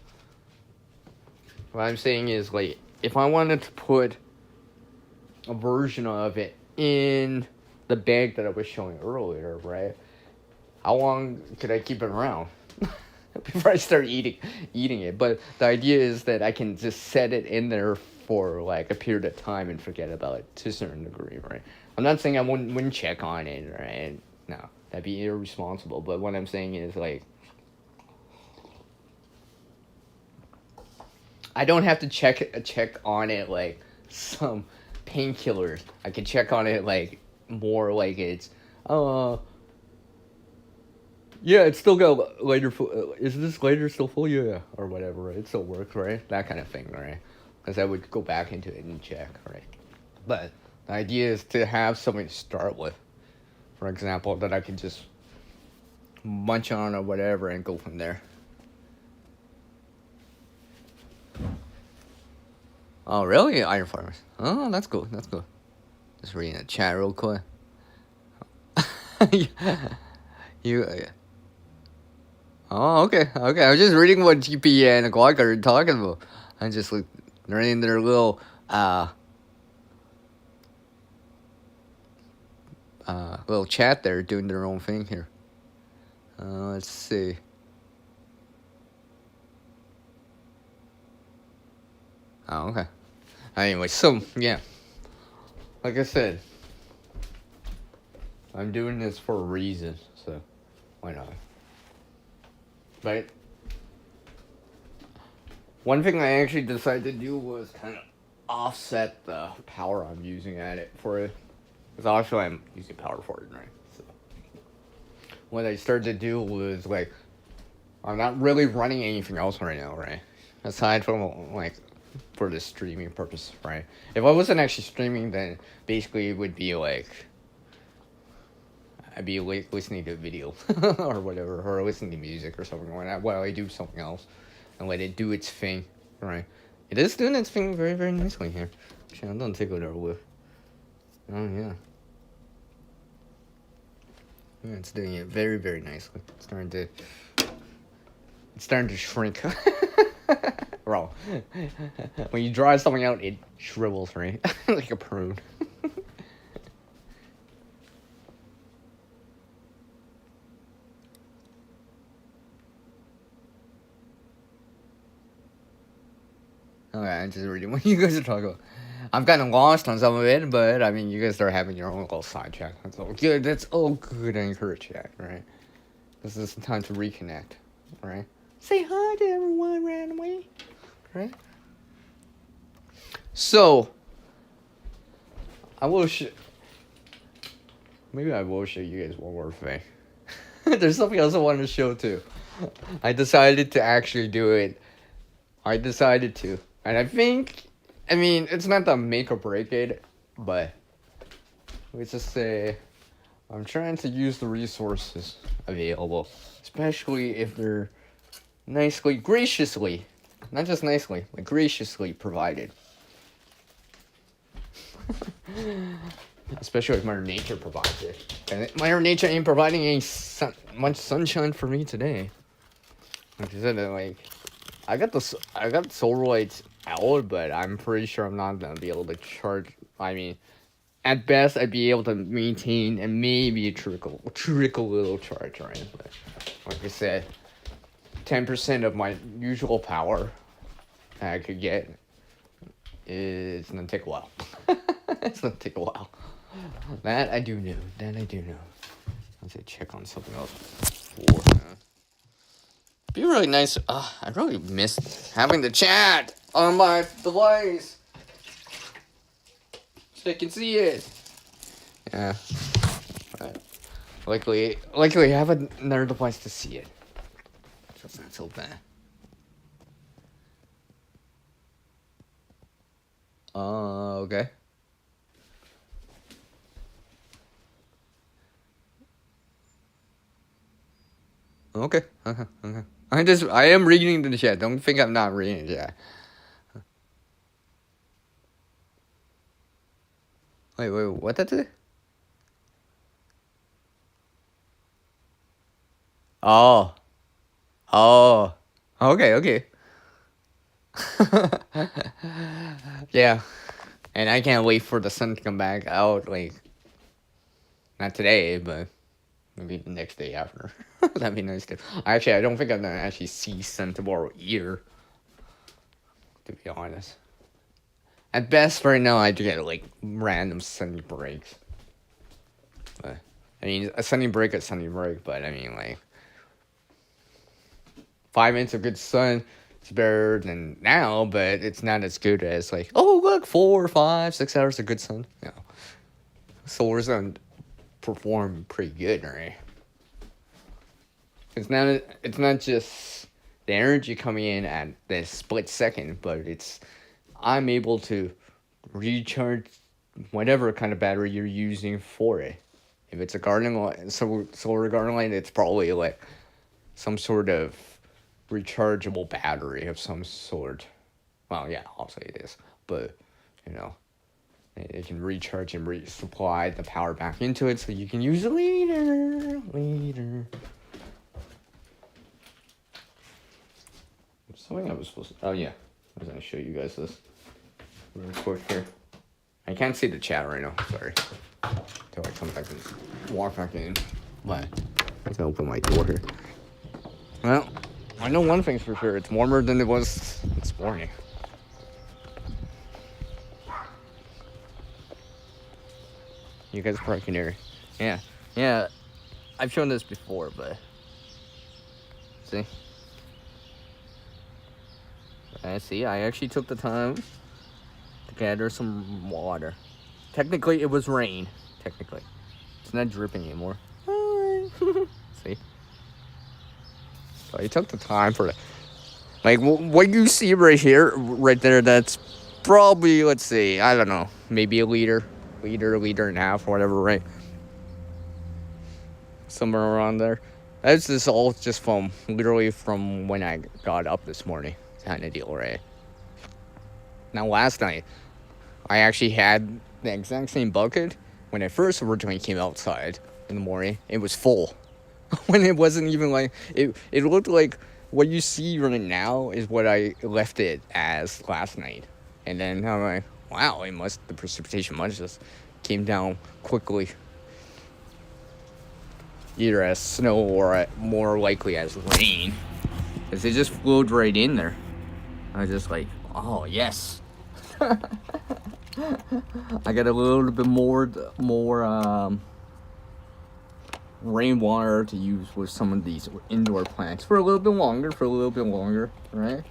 what I'm saying is, like, if I wanted to put a version of it in the bag that I was showing earlier, right, how long could I keep it around before I start eating it? But the idea is that I can just set it in there for like a period of time and forget about it to a certain degree, right? I'm not saying I wouldn't check on it, right? No, that'd be irresponsible. But what I'm saying is, like, I don't have to check on it like some painkillers. I can check on it like more like it's yeah, it's still got lighter. Is this lighter still full? Yeah, or whatever. Right? It still works, right? That kind of thing, right? Because I would go back into it and check, right? But the idea is to have something to start with. For example, that I can just munch on or whatever and go from there. Oh, really? Iron farmers. Oh, that's cool. That's cool. Just reading the chat real quick. you. Oh, okay. I was just reading what GP and Guac are talking about. I'm just like reading their little little chat there, doing their own thing here. Let's see. Oh, okay. Anyway, so yeah, like I said, I'm doing this for a reason, so why not? Right? One thing I actually decided to do was kind of offset the power I'm using at it for it. Because obviously I'm using power for it, right? So what I started to do was, like, I'm not really running anything else right now, right? Aside from, like, for the streaming purpose, right? If I wasn't actually streaming, then basically it would be like I'd be like listening to a video or whatever, or listening to music or something like that while I do something else and let it do its thing, right? It is doing its thing very, very nicely here. Actually, don't take it over with. Oh yeah. Yeah, it's doing it very, very nicely. It's starting to shrink. Bro, when you dry something out, it shrivels, right? Like a prune. Okay, I'm just reading what you guys are talking about. I'm kind of lost on some of it, but I mean, you guys are having your own little side chat. That's all good. That's all good. I encourage that, right? This is the time to reconnect, right? Say hi to everyone randomly, right? So, maybe I will show you guys one more thing. There's something else I wanted to show too. I decided to actually do it. And I think, I mean, it's not the make or break it, but let's just say I'm trying to use the resources available, especially if they're graciously, not just nicely, but graciously provided. Especially if Mother Nature provides it. And Mother Nature ain't providing any much sunshine for me today. Like I said, like, I got the solar lights out, but I'm pretty sure I'm not gonna be able to charge. I mean, at best, I'd be able to maintain and maybe trickle little charge, right? But like I said, 10% of my usual power I could get, it's gonna take a while. It's gonna take a while. That I do know. That I do know. Let's check on something else. Be really nice. I really missed having the chat on my device, so I can see it. Yeah. But luckily, I have another device to see it. So it's not so bad. Okay. Okay. Okay. I am reading the chat. Don't think I'm not reading the chat. Wait, what did it? Oh. Okay. Yeah. And I can't wait for the sun to come back out, like, not today, but maybe the next day after. That'd be nice too. Actually, I don't think I'm gonna actually see sun tomorrow either, to be honest. At best, right now, I do get, like, random sunny breaks. But, I mean, a sunny break, but I mean, like, 5 minutes of good sun, it's better than now, but it's not as good as, like, oh, look, 4, 5, 6 hours of good sun. You know, solar sun perform pretty good, right? It's not just the energy coming in at this split second, but I'm able to recharge whatever kind of battery you're using for it. If it's a garden light, solar garden light, it's probably like some sort of rechargeable battery of some sort. Well, yeah, obviously it is, but you know, it can recharge and resupply the power back into it, so you can use it later. Something I was supposed to. Oh yeah, I was gonna show you guys this real quick here. I can't see the chat right now. Sorry. Until I come back and walk back in. But I can open my door here. Well, I know one thing's for sure. It's warmer than it was this morning. You guys probably can hear. Yeah. I've shown this before, but see. I actually took the time to gather some water. Technically, it was rain. Technically. It's not dripping anymore. See? So I took the time for it. Like, what you see right there, that's probably, let's see, I don't know, maybe a liter and a half, or whatever, right? Somewhere around there. That's just all just literally from when I got up this morning. Kind of deal, right? Now, last night, I actually had the exact same bucket when I first originally came outside in the morning. It was full. When it wasn't even like, it looked like what you see right now is what I left it as last night. And then I'm like, wow, the precipitation must just came down quickly. Either as snow or more likely as rain. Because it just flowed right in there. I was just like, oh, yes. I got a little bit more rainwater to use with some of these indoor plants for a little bit longer, right?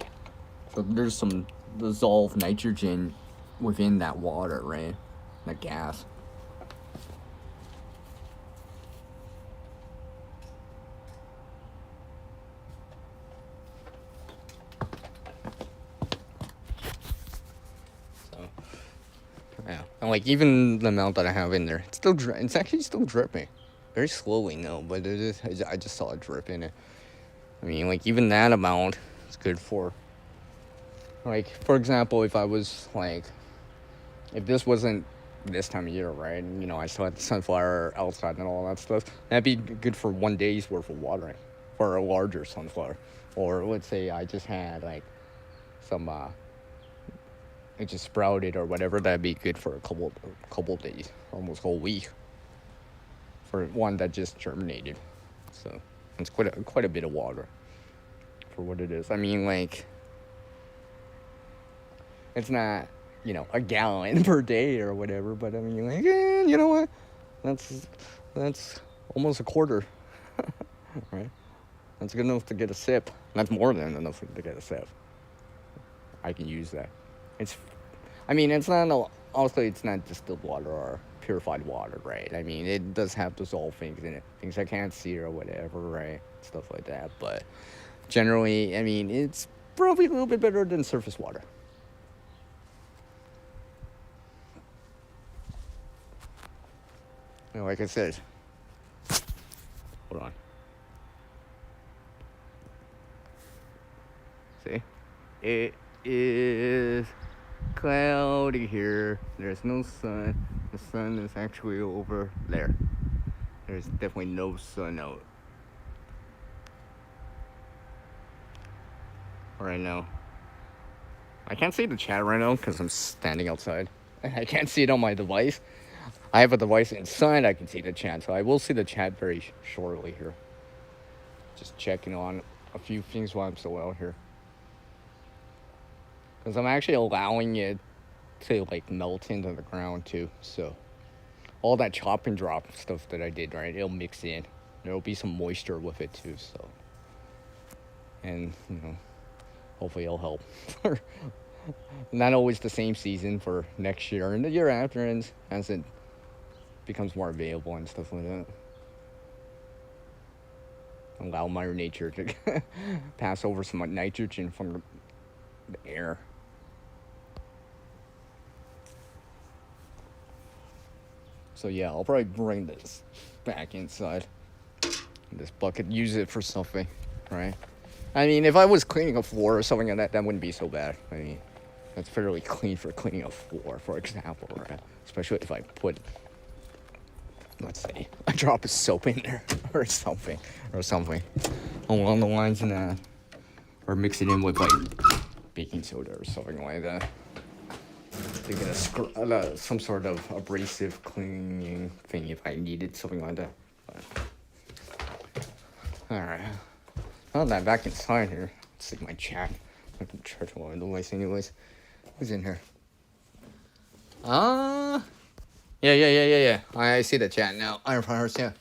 So there's some dissolved nitrogen within that water, right? That gas. Yeah, and like even the amount that I have in there, it's actually still dripping, very slowly now, but I just saw it drip in it. I mean, like even that amount is good for, like, for example, if this wasn't this time of year, right? And, you know, I still had the sunflower outside and all that stuff. That'd be good for 1 day's worth of watering for a larger sunflower, or let's say I just had like some it just sprouted or whatever, that'd be good for a couple days, almost a whole week, for one that just germinated. So it's quite a bit of water for what it is. I mean, like, it's not, a gallon per day or whatever. But I mean, like, you know what? That's that's almost a quarter, right? That's good enough to get a sip. That's more than enough to get a sip. I can use that. It's, I mean, it's not also it's not distilled water or purified water, right? I mean, it does have dissolved things in it, things I can't see or whatever, right? Stuff like that. But generally, I mean, it's probably a little bit better than surface water. Like I said, hold on. See, it is cloudy here. There's no sun. The sun is actually over there. There's definitely no sun out right now. I can't see the chat right now because I'm standing outside. I can't see it on my device. I have a device inside. I can see the chat, so I will see the chat very shortly here. Just checking on a few things while I'm still out here. Because I'm actually allowing it to like melt into the ground too. So all that chop and drop stuff that I did, right? It'll mix in. There'll be some moisture with it too. So, and hopefully it'll help. Not always the same season for next year and the year after, and as it becomes more available and stuff like that. Allow Mother Nature to pass over some nitrogen from the air. So yeah, I'll probably bring this back inside. This bucket, use it for something, right? I mean, if I was cleaning a floor or something like that, that wouldn't be so bad. I mean, that's fairly clean for cleaning a floor, for example, right? Especially if I put, let's say, a drop of soap in there or something along the lines of that, or mix it in with like baking soda or something like that. To get some sort of abrasive cleaning thing if I needed something like that. Alright. Now that I'm back inside here, let's see my chat. I can charge one of the lights anyways. Who's in here? Yeah. I see the chat now. Iron Fires, yeah.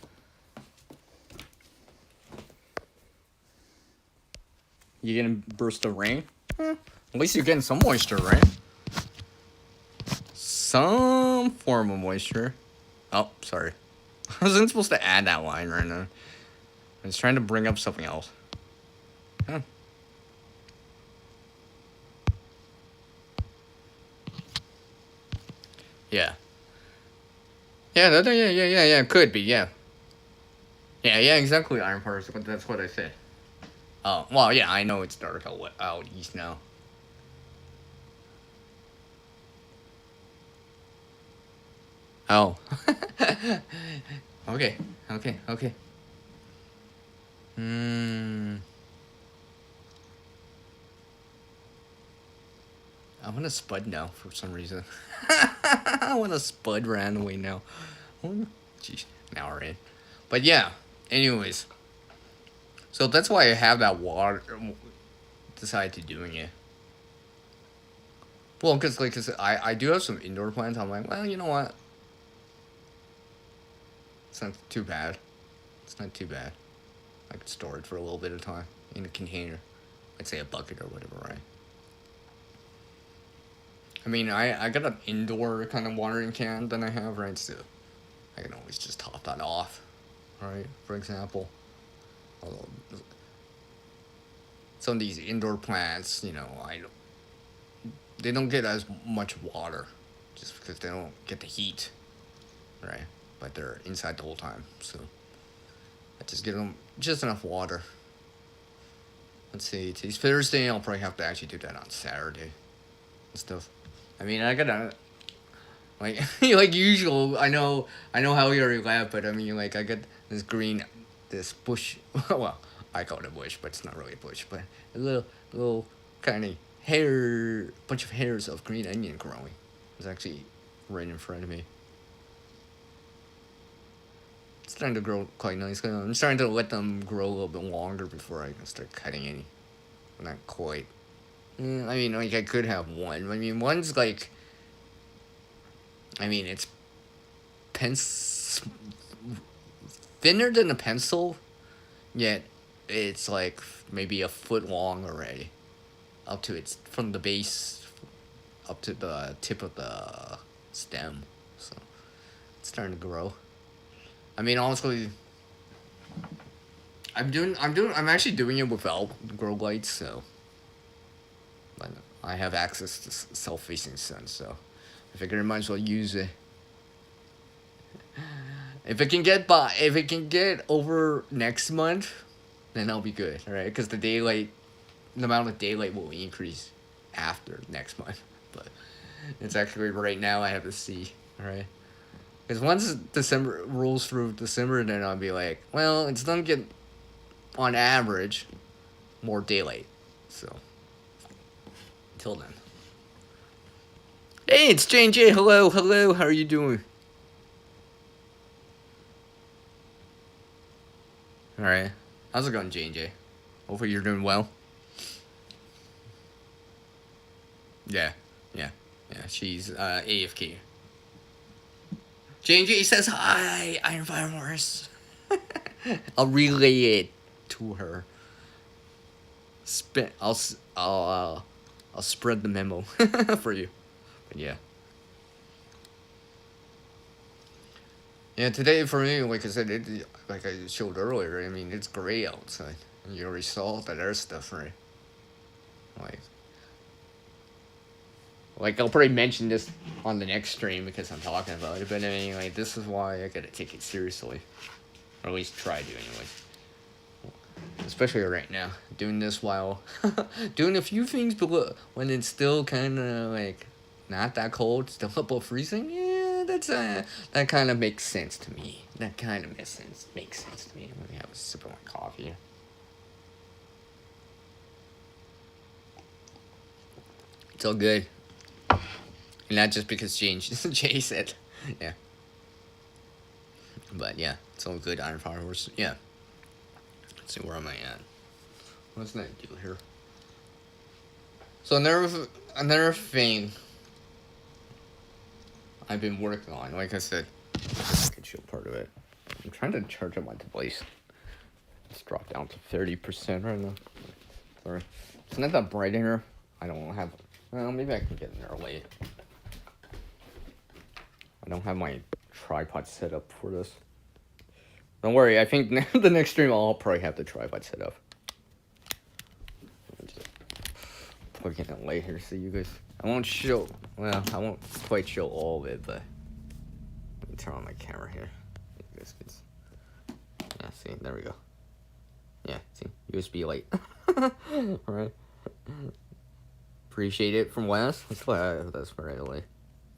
You getting a burst of rain? At least you're getting some moisture, right? Some form of moisture. Oh, sorry. I wasn't supposed to add that line right now. I was trying to bring up something else. Huh. Yeah. Yeah, could be, yeah. Yeah, exactly, Iron Force, but that's what I said. Oh, well, yeah, I know it's dark out east now. Oh. Okay. I want to spud now for some reason. I want to spud randomly now. Jeez, now we're in. But yeah, anyways. So that's why I have that water. Decided to doing it. Well, cause I do have some indoor plants. I'm like, well, you know what? It's not too bad. I could store it for a little bit of time in a container. I'd say a bucket or whatever, right? I mean, I got an indoor kind of watering can that I have, right? So I can always just top that off, right? For example. Although some of these indoor plants, they don't get as much water just because they don't get the heat, right? But they're inside the whole time, so I just give them just enough water. Let's see, today's Thursday. I'll probably have to actually do that on Saturday and stuff. I mean, I gotta like like usual. I know how you're lab, but I mean, like I got this bush. Well, I call it a bush, but it's not really a bush, but a little kind of bunch of hairs of green onion growing. It's actually right in front of me. It's starting to grow quite nice. I'm starting to let them grow a little bit longer before I can start cutting any. Not quite I mean, like, I could have one. I mean, one's like, I mean, it's thinner than a pencil, yet it's like maybe a foot long already, up to its from the base up to the tip of the stem. So it's starting to grow. I mean, honestly, I'm actually doing it without grow lights, so but I have access to self-facing sun, so I figured I might as well use it. If it can get over next month, then I'll be good, right? Because the amount of daylight will increase after next month. But it's actually right now I have to see, right? Because once December rolls through December, then I'll be like, well, it's gonna get on average more daylight. So until then. Hey, it's J&J. Hello, hello. How are you doing? All right. How's it going, J&J? Hopefully you're doing well. Yeah, yeah, yeah. She's AFK. J&J says hi, Iron Fire Morris. I'll relay it to her. I'll spread the memo for you. But yeah. Yeah, today for me, like I said, like I showed earlier, I mean, it's gray outside. And you already saw that other stuff, right? Like, I'll probably mention this on the next stream because I'm talking about it, but I mean, like, this is why I gotta take it seriously. Or at least try to, anyway. Especially right now, doing this while doing a few things, but when it's still kind of like not that cold, still above freezing. Yeah, that kind of makes sense to me. That kind of makes sense to me. Let me have a sip of my coffee. It's all good, and not just because Jay said, yeah. But yeah, it's all good. Iron Fire Horse, yeah. Let's see, where am I at? What's that deal here? So another thing I've been working on, like I said, I can show part of it. I'm trying to charge up my device. It's dropped down to 30% right now. Sorry. It's not that bright in here. I don't have, well, maybe I can get in there late. I don't have my tripod set up for this. Don't worry, I think the next stream I'll probably have the tripod set up. Just plug in it later so you guys, I won't quite show all of it, but let me turn on my camera here. You guys can, yeah, see, there we go. Yeah, see, USB light. Alright. Appreciate it from Wes. That's right away.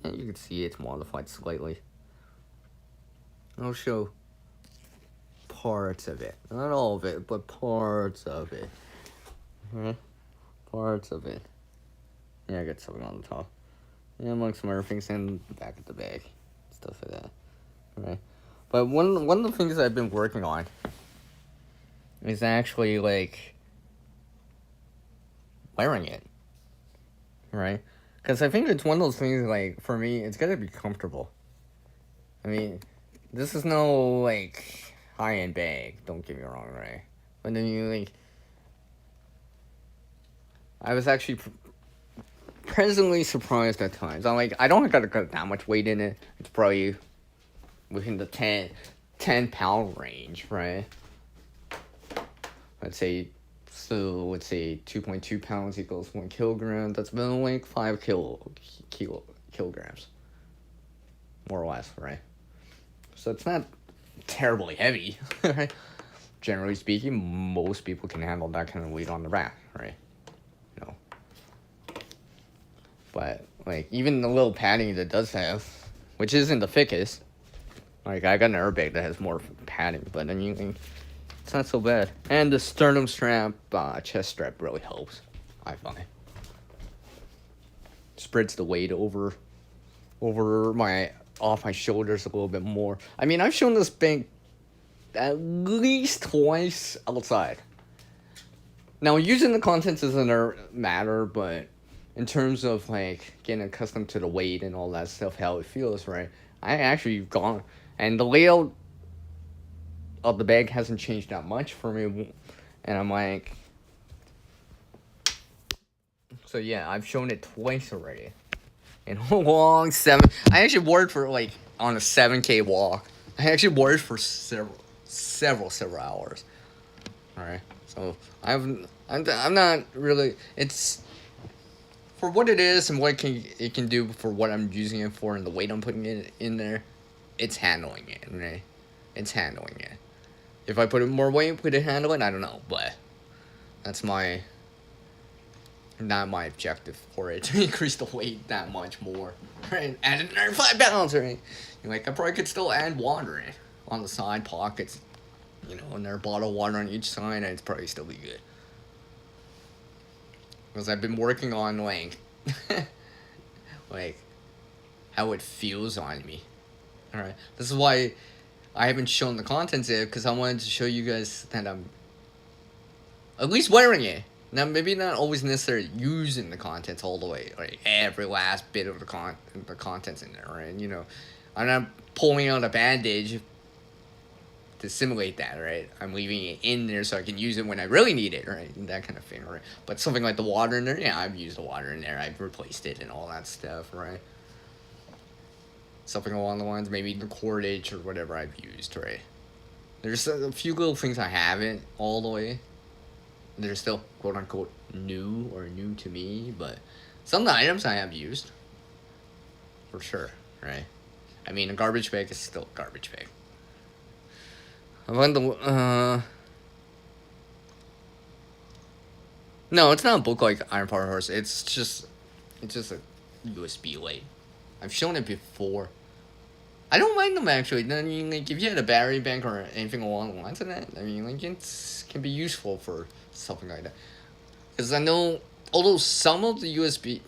And you can see it's modified slightly. I'll show parts of it. Not all of it, but parts of it. Parts of it. Yeah, I got something on the top. Yeah, among some other things and back at the bag. Stuff like that. Right. But one of the things I've been working on is actually like wearing it. Right? Because I think it's one of those things, like, for me, it's gotta be comfortable. I mean, this is no, like, high-end bag, don't get me wrong, right? But then you, like, I was actually presently surprised at times. I'm like, I don't got that much weight in it. It's probably within the 10 pound range, right? Let's say 2.2 pounds equals 1 kilogram. That's about like 5 kilograms, more or less, right? So it's not terribly heavy, right? Generally speaking, most people can handle that kind of weight on the back, right? You know. But like even the little padding that does have, which isn't the thickest, like I got an airbag that has more padding, but then you can. It's not so bad. And the sternum strap, chest strap really helps, I find. Spreads the weight off my shoulders a little bit more. I mean, I've shown this thing at least twice outside. Now using the contents doesn't matter, but in terms of like getting accustomed to the weight and all that stuff, how it feels, right? I actually gone, and the layout of the bag hasn't changed that much for me, and I'm like, so yeah, I've shown it twice already in a long seven. I actually wore it for like on a 7K walk. I actually wore it for several hours. All right, so I'm not really. It's for what it is and what it can do for what I'm using it for and the weight I'm putting it in there. It's handling it, right? It's handling it. If I put in more weight, could it handle it? I don't know, but that's not my objective for it to increase the weight that much more, right? Add another 5 pounds, right? Like I probably could still add water right? On the side pockets, another bottle of water on each side, and it's probably still be good. Because I've been working on like how it feels on me. All right, this is why I haven't shown the contents yet because I wanted to show you guys that I'm at least wearing it. Now, maybe not always necessarily using the contents all the way, like every last bit of the contents in there, right? I'm not pulling out a bandage to simulate that, right? I'm leaving it in there so I can use it when I really need it, right? That kind of thing, right? But something like the water in there, yeah, I've used the water in there. I've replaced it and all that stuff, right? Something along the lines, maybe the cordage or whatever I've used, right? There's a few little things I haven't all the way. They're still quote unquote new or new to me, but some of the items I have used. For sure, right? I mean, a garbage bag is still a garbage bag. I want the, no, it's not a book like Iron Power Horse. It's just a USB light. I've shown it before. I don't mind them actually. I mean, like if you had a battery bank or anything along the lines of that, I mean, like it can be useful for something like that. Because I know, although some of the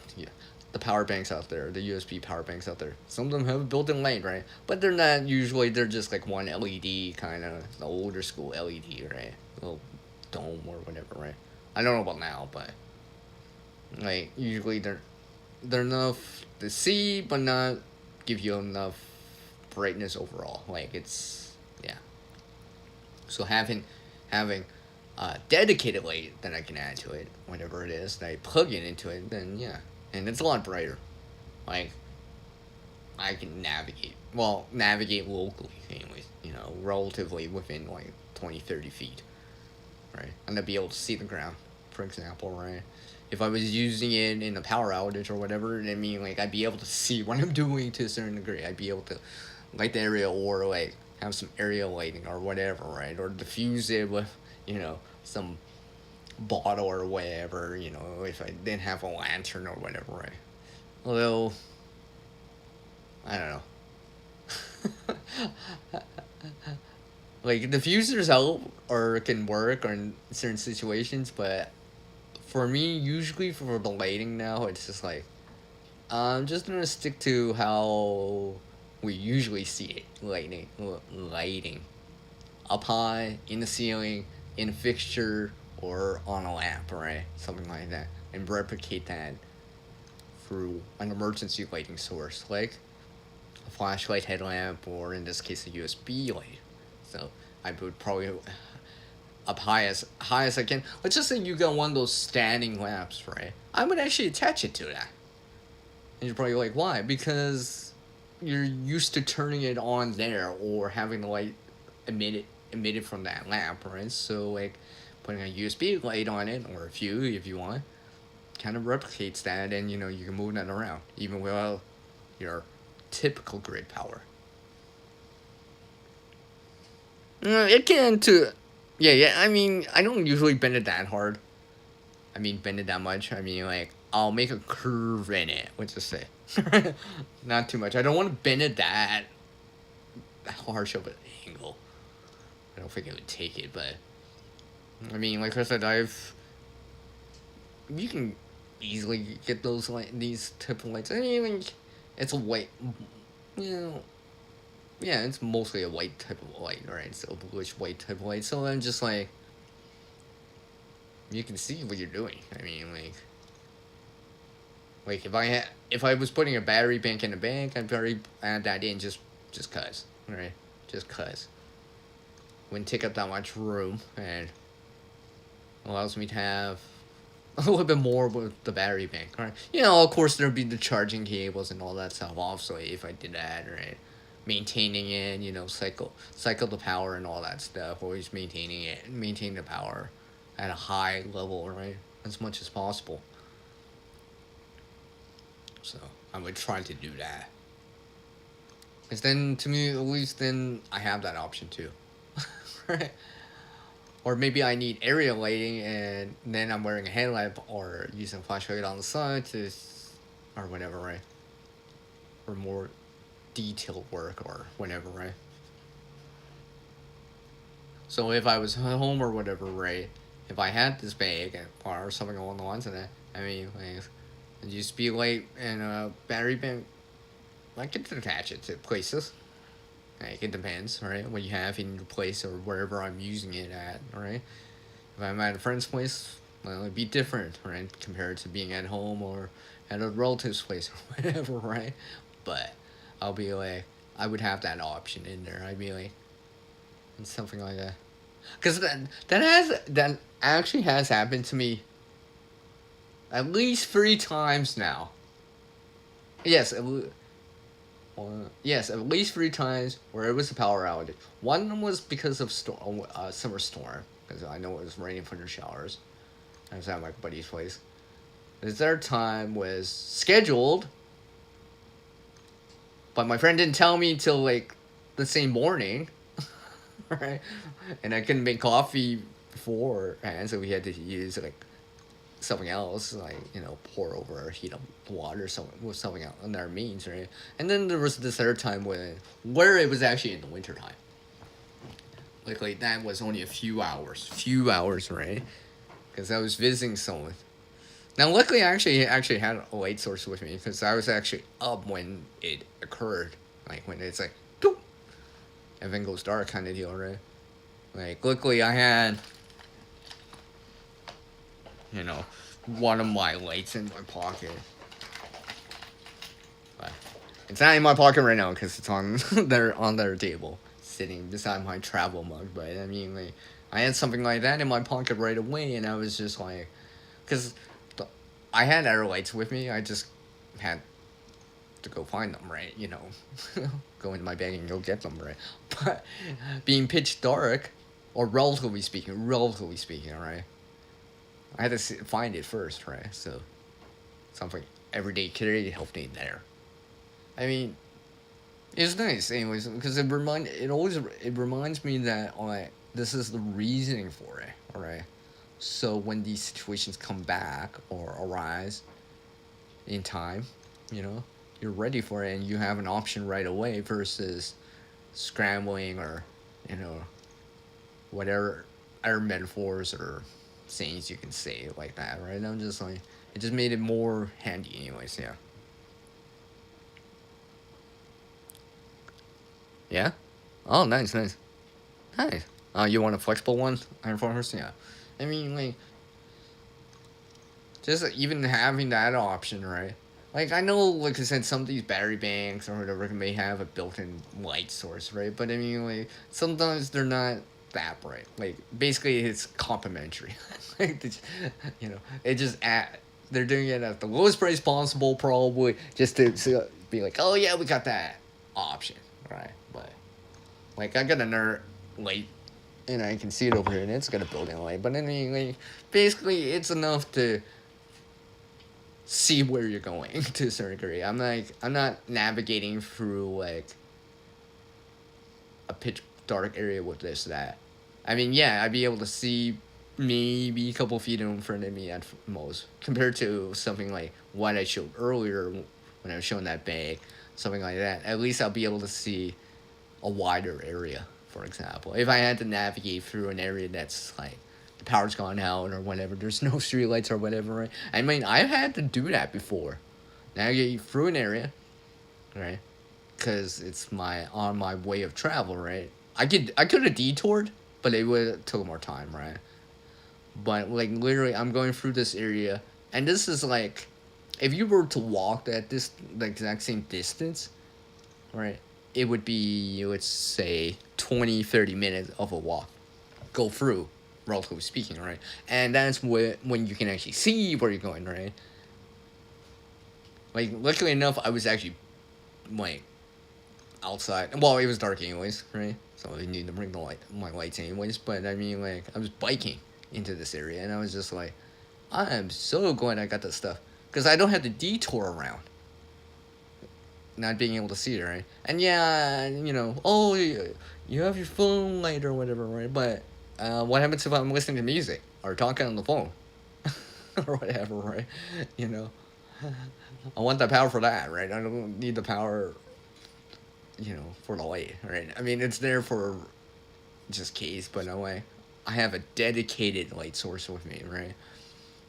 the power banks out there, the USB power banks out there, some of them have a built-in light, right? But they're not usually. They're just like one LED kind of, the older school LED, right? Little dome or whatever, right? I don't know about now, but like usually they're enough to see, but not give you enough brightness overall. Like it's yeah. So having a dedicated light that I can add to it, whatever it is, that I plug it into it, then yeah, and it's a lot brighter. Like I can navigate locally, anyways. Relatively within like 20-30 feet, right? And I'd be able to see the ground, for example, right? If I was using it in a power outage or whatever, I mean, like, I'd be able to see what I'm doing to a certain degree. I'd be able to light the area or, like, have some area lighting or whatever, right? Or diffuse it with, some bottle or whatever, if I didn't have a lantern or whatever, right? Although, I don't know. Like, diffusers help or can work in certain situations, but for me, usually for the lighting now, it's just like, I'm just gonna stick to how we usually see it lighting up high in the ceiling, in a fixture, or on a lamp, right? Something like that, and replicate that through an emergency lighting source, like a flashlight headlamp, or in this case, a USB light. So I would probably up high as I can. Let's just say you got one of those standing lamps, right? I would actually attach it to that. And you're probably like, why? Because you're used to turning it on there or having the light emitted from that lamp, right? So like putting a USB light on it or a few if you want, kind of replicates that, and you can move that around even without your typical grid power. It can too. Yeah. I mean, I don't usually bend it that hard. I mean, bend it that much. I mean, like, I'll make a curve in it. Let's just say. Not too much. I don't want to bend it that harsh of an angle. I don't think it would take it, but I mean, like I said, you can easily get these type of lights. I mean, like, it's a white, yeah, it's mostly a white type of light, right? So bluish white type of light. So I'm just like, you can see what you're doing. I mean, like if I was putting a battery bank in a bank, I'd probably add that in just cause, right? Just cause. Wouldn't take up that much room and allows me to have a little bit more with the battery bank, right? You know, of course there'd be the charging cables and all that stuff also if I did that, right? Maintaining it, you know, cycle the power and all that stuff. Always maintaining it, maintain the power at a high level, right? As much as possible. So I would try to do that. Because then, to me, at least then I have that option too, right? Or maybe I need area lighting and then I'm wearing a headlamp or using a flashlight on the side to, or whatever, right? Or more detailed work or whatever, right? So if I was home or whatever, right? If I had this bag or something along the lines of that, I mean, like, USB light and a battery bank, I could attach it to places. Like, it depends, right? What you have in your place or wherever I'm using it at, right? If I'm at a friend's place, well, it'd be different, right? Compared to being at home or at a relative's place or whatever, right? But I'll be like, I would have that option in there. I'd be like, and something like that. Because that actually has happened to me at least 3 times now. Yes, yes, at least 3 times where it was a power outage. One was because of summer storm, because I know it was raining from the showers. I was at my buddy's place. The third time was scheduled, but my friend didn't tell me till like the same morning, right? And I couldn't make coffee beforehand, so we had to use like something else, like, you know, pour over or heat up water with something else in our means, right? And then there was the third time where it was actually in the winter time. Like that was only a few hours, right? Because I was visiting someone. Now, luckily, I actually had a light source with me because I was actually up when it occurred, like when it's like, doop, everything goes dark kind of deal, right? Like, luckily, I had, you know, one of my lights in my pocket. But it's not in my pocket right now because it's on their table, sitting beside my travel mug. But I mean, like, I had something like that in my pocket right away, and I was just like, because I had air lights with me. I just had to go find them, right? You know, go into my bag and go get them, right? But being pitch dark, or relatively speaking, right? I had to find it first, right? So something everyday carry helped me there. I mean, it's nice, anyways, because it reminds me that this is the reasoning for it, all right. So when these situations come back or arise in time, you know, you're ready for it and you have an option right away versus scrambling or, you know, whatever other metaphors or sayings you can say like that, right? I'm just like, it just made it more handy, anyways. Yeah. Yeah. Oh, nice, nice, nice. You want a flexible one? Iron Force? Yeah. I mean, like, just even having that option, right? Like, I know, like I said, some of these battery banks or whatever may have a built-in light source, right? But I mean, like, sometimes they're not that bright. Like, basically, it's complimentary. Like, you know, it just they're doing it at the lowest price possible, probably, just to be like, oh yeah, we got that option, right? But like, I got another light, and I can see it over here, and it's got a built-in light. But I mean, like, basically, it's enough to see where you're going to a certain degree. I'm not navigating through like a pitch dark area with that. I mean, yeah, I'd be able to see maybe a couple feet in front of me at most, compared to something like what I showed earlier when I was showing that bag, something like that. At least I'll be able to see a wider area, for example. If I had to navigate through an area that's like the power's gone out or whatever, there's no street lights or whatever, right? I mean, I've had to do that before. Navigate through an area, right? Because it's on my way of travel, right? I could have detoured, but it would have took more time, right? but like literally I'm going through this area, and this is like, if you were to walk at this the exact same distance, right, it would be, let's say, 20-30 minutes of a walk go through, relatively speaking, right? And that's when you can actually see where you're going, right? Like, luckily enough, I was actually like outside. Well, it was dark anyways, right? So I need to bring the my lights anyways. But I mean, like, I was biking into this area, and I was just like, I am so glad I got this stuff because I don't have to detour around, not being able to see it, right? And yeah, oh, you have your phone light or whatever, right? But what happens if I'm listening to music or talking on the phone or whatever, right? You know, I want the power for that, right? I don't need the power, for the light, right? I mean, it's there for just case, but no way. I have a dedicated light source with me, right?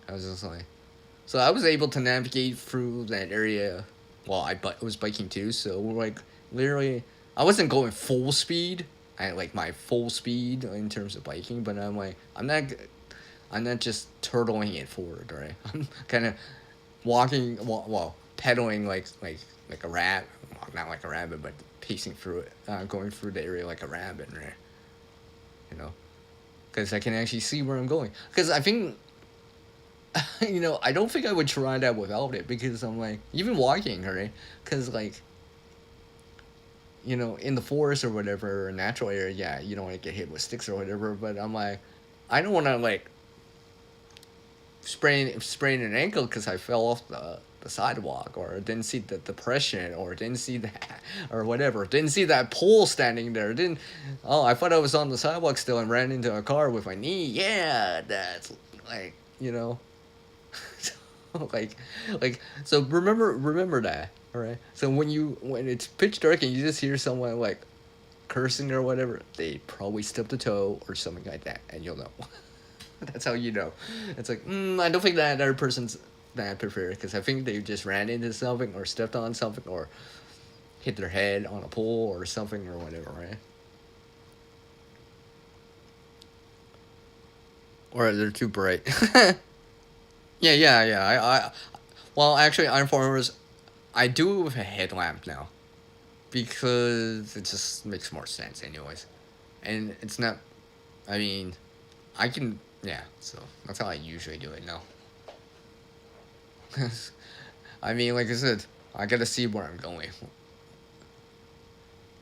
I was just like, so I was able to navigate through that area. Well, was biking too, so like literally, I wasn't going full speed. I like my full speed in terms of biking, but I'm not just turtling it forward, right? I'm kind of walking, well, pedaling like a rat, well, not like a rabbit, but pacing through it, going through the area like a rabbit, right? You know, because I can actually see where I'm going. Because I think, I don't think I would try that without it because I'm like, even walking, right? Because like, in the forest or whatever, or natural area, yeah, you don't want to get hit with sticks or whatever. But I'm like, I don't want to like sprain an ankle because I fell off the sidewalk or didn't see the depression or didn't see that or whatever. Didn't see that pole standing there. Didn't. Oh, I thought I was on the sidewalk still and ran into a car with my knee. Yeah, that's like, like so remember that, all right? So when it's pitch dark and you just hear someone like cursing or whatever, they probably stubbed a toe or something like that, and you'll know. That's how you know. It's like, I don't think that other person's that prepared because I think they just ran into something or stepped on something or hit their head on a pole or something or whatever, right? Or they're too bright. Yeah. Well, actually, I'm farmers. I do it with a headlamp now because it just makes more sense, anyways. And it's not. I mean, I can. Yeah. So that's how I usually do it now. I mean, like I said, I gotta see where I'm going.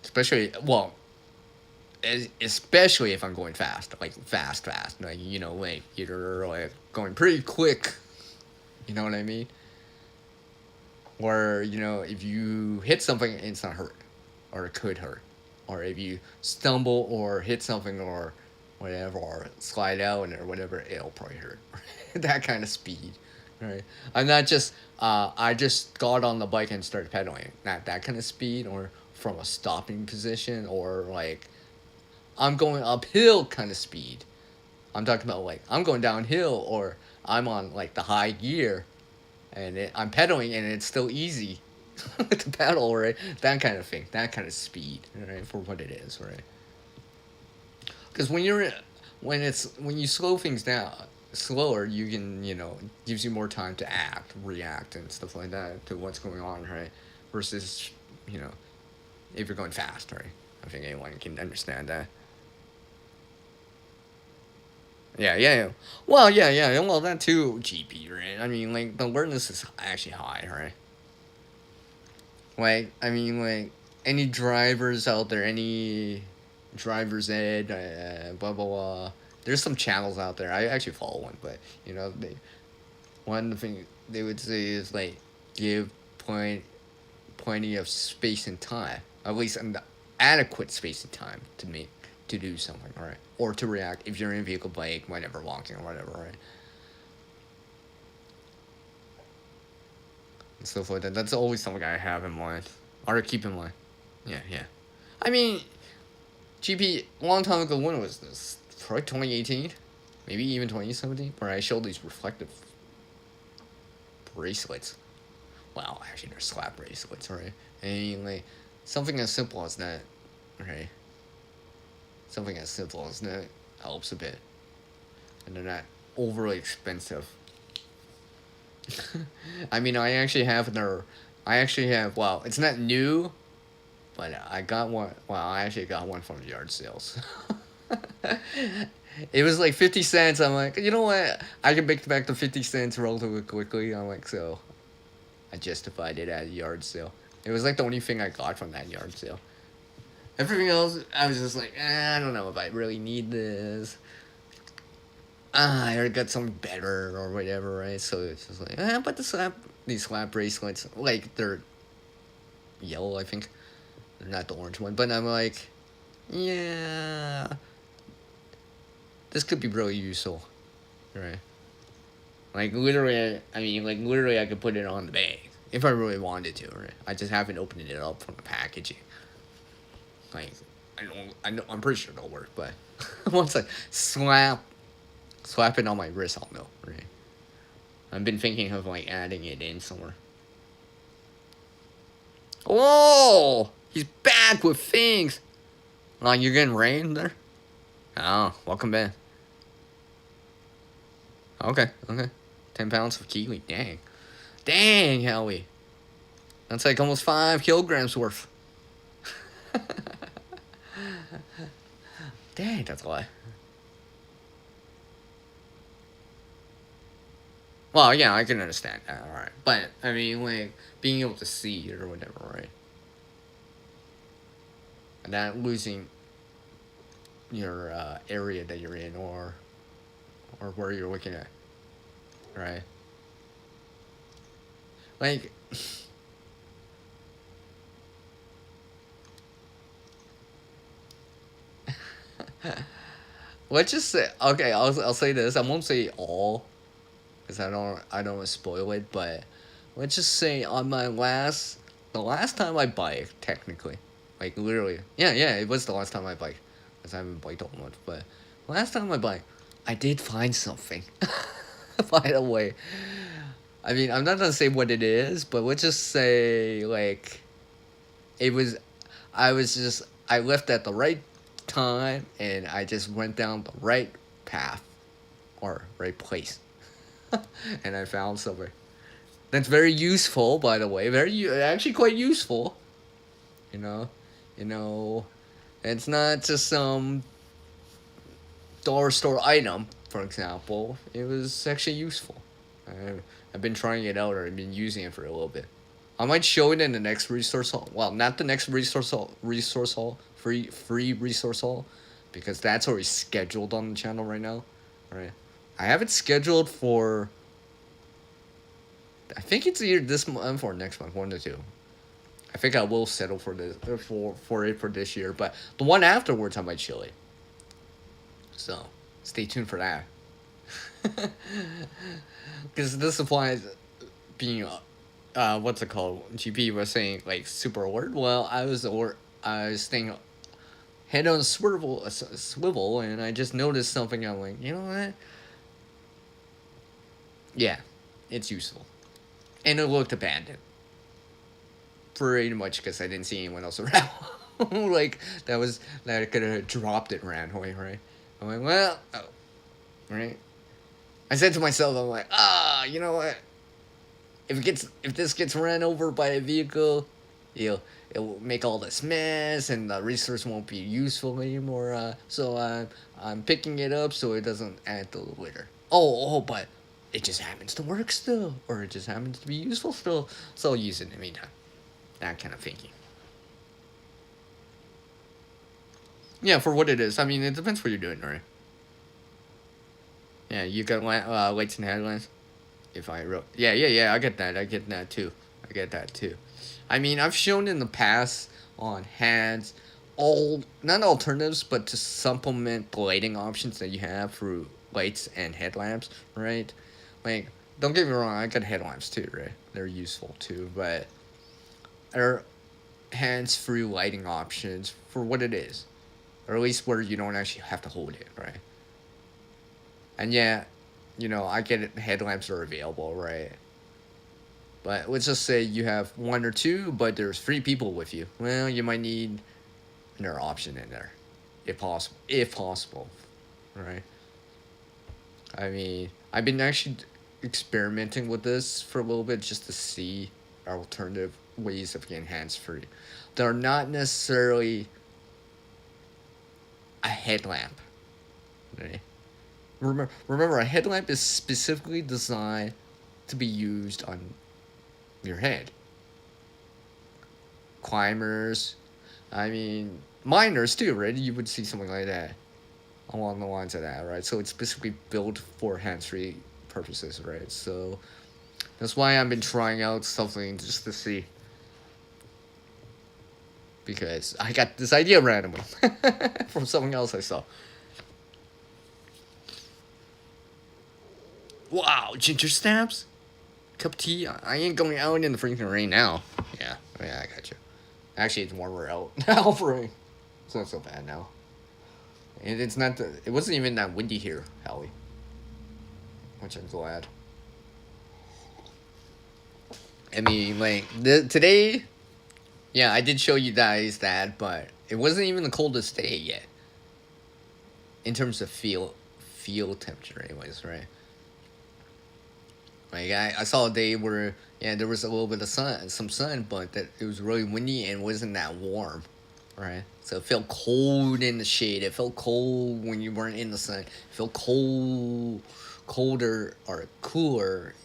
Especially, well, especially if I'm going fast, like fast, like like you're like going pretty quick. You know what I mean? Or if you hit something, it's not hurt, or it could hurt, or if you stumble or hit something or whatever, or slide out or whatever, it'll probably hurt. That kind of speed, right? I'm not just I just got on the bike and started pedaling. Not that kind of speed, or from a stopping position, or like I'm going uphill kind of speed. I'm talking about like I'm going downhill, or I'm on like the high gear and I'm pedaling and it's still easy to pedal, right? That kind of thing, that kind of speed, right? For what it is, right? Because when you slow things down, slower, you can gives you more time to react, and stuff like that to what's going on, right? Versus you know if you're going fast, right? I think anyone can understand that. Yeah. Well, yeah. Well, that too, GP, right? I mean, like the awareness is actually high, right? Like, I mean, like, any drivers out there, any driver's ed, blah, blah, blah. There's some channels out there. I actually follow one, but, one thing they would say is, like, give plenty of space and time, at least an adequate space and time to do something, right? Or to react if you're in a vehicle, bike, whatever, walking or whatever, right? And stuff like that. That's always something I have in mind, or keep in mind. Yeah. I mean, GP a long time ago. When was this? Probably 2018, maybe even 2017, where I showed these reflective bracelets. Wow, actually, they're slap bracelets, right? I mean, like something as simple as that, right? Something as simple as that helps a bit, and they're not overly expensive. I mean, I actually have their. I actually have. Well, it's not new, but I got one. Well, I actually got one from yard sales. It was like 50 cents. I'm like, you know what? I can make back the 50 cents relatively quickly. I'm like, so I justified it at a yard sale. It was like the only thing I got from that yard sale. Everything else, I was just like, I don't know if I really need this. I got something better or whatever, right? So it's just like, but these slap bracelets, like they're yellow, I think. They're not the orange one, but I'm like, yeah, this could be really useful, right? Like literally, I mean, like literally, I could put it on the bag if I really wanted to, right? I just haven't opened it up from the packaging. Like, I know, I'm pretty sure it'll work, but once I slap it on my wrist, I'll know, right? I've been thinking of like adding it in somewhere. Whoa! He's back with things. Oh, you're getting rain there? Oh, welcome back. Okay, okay. 10 pounds of kiwi. Dang. Dang, Howie. That's like almost 5 kilograms worth. Dang, that's a lot. Well, yeah, I can understand that, alright. But, I mean, like, being able to see it or whatever, right? And not losing your area that you're in or where you're looking at, right? Like, let's just say, okay, I'll say this. I won't say all, because I don't want to spoil it. But let's just say on the last time I biked, technically, like literally, yeah, it was the last time I biked, because I haven't biked all month. But last time I biked, I did find something. By the way, I mean, I'm not gonna say what it is, but let's just say like it was. I left at the right time, and I just went down the right path or right place, and I found somewhere that's very useful. By the way, actually quite useful. You know, you know, it's not just some dollar store item. For example, it was actually useful. I've been trying it out, or I've been using it for a little bit. I might show it in the next resource hall. Well, not the next resource hall, free resource hall, because that's already scheduled on the channel right now, right? I have it scheduled for. I think it's either this month or next month, one of the two. I think I will settle for this for it for this year, but the one afterwards I might chill it. So, stay tuned for that. Because this applies being what's it called? GP was saying like super alert. Well, I was staying head on swivel, and I just noticed something. I'm like, you know what? Yeah, it's useful, and it looked abandoned. Pretty much because I didn't see anyone else around. Like that I could have dropped it randomly, right? I'm like, well, oh, right. I said to myself, I'm like, you know what? If this gets ran over by a vehicle, it'll make all this mess, and the resource won't be useful anymore. So I'm picking it up so it doesn't add to the litter. But it just happens to work still, or it just happens to be useful still. So I'll use it in the meantime. That kind of thinking. Yeah, for what it is. I mean, it depends what you're doing, right? Yeah, you got lights and headlamps. If I wrote, yeah, I get that. I get that too. I get that too. I mean, I've shown in the past on hands, all not alternatives, but to supplement the lighting options that you have through lights and headlamps, right? Like, don't get me wrong, I got headlamps too, right? They're useful too, but are hands-free lighting options for what it is, or at least where you don't actually have to hold it, right? And yeah, I get it, headlamps are available, right? But let's just say you have one or two, but there's 3 people with you. Well, you might need another option in there, if possible, right? I mean, I've been actually experimenting with this for a little bit just to see alternative ways of getting hands free. They're not necessarily a headlamp. Right? Remember, a headlamp is specifically designed to be used on your head. Climbers, I mean, miners too, right? You would see something like that along the lines of that, right? So it's specifically built for hands-free purposes, right? So that's why I've been trying out something just to see. Because I got this idea randomly from something else I saw. Wow, ginger snaps? Cup of tea? I ain't going out in the freezing rain now. Yeah, I got you. Actually, it's warmer out now for me. It's not so bad now. And it's not. It wasn't even that windy here, Howie. Which I'm glad. I mean, like today, yeah, I did show you guys that, but it wasn't even the coldest day yet. In terms of feel temperature, anyways, right? Like I saw a day where there was a little bit of some sun, but that it was really windy and wasn't that warm, right? So it felt cold in the shade. It felt cold when you weren't in the sun. It felt colder or cooler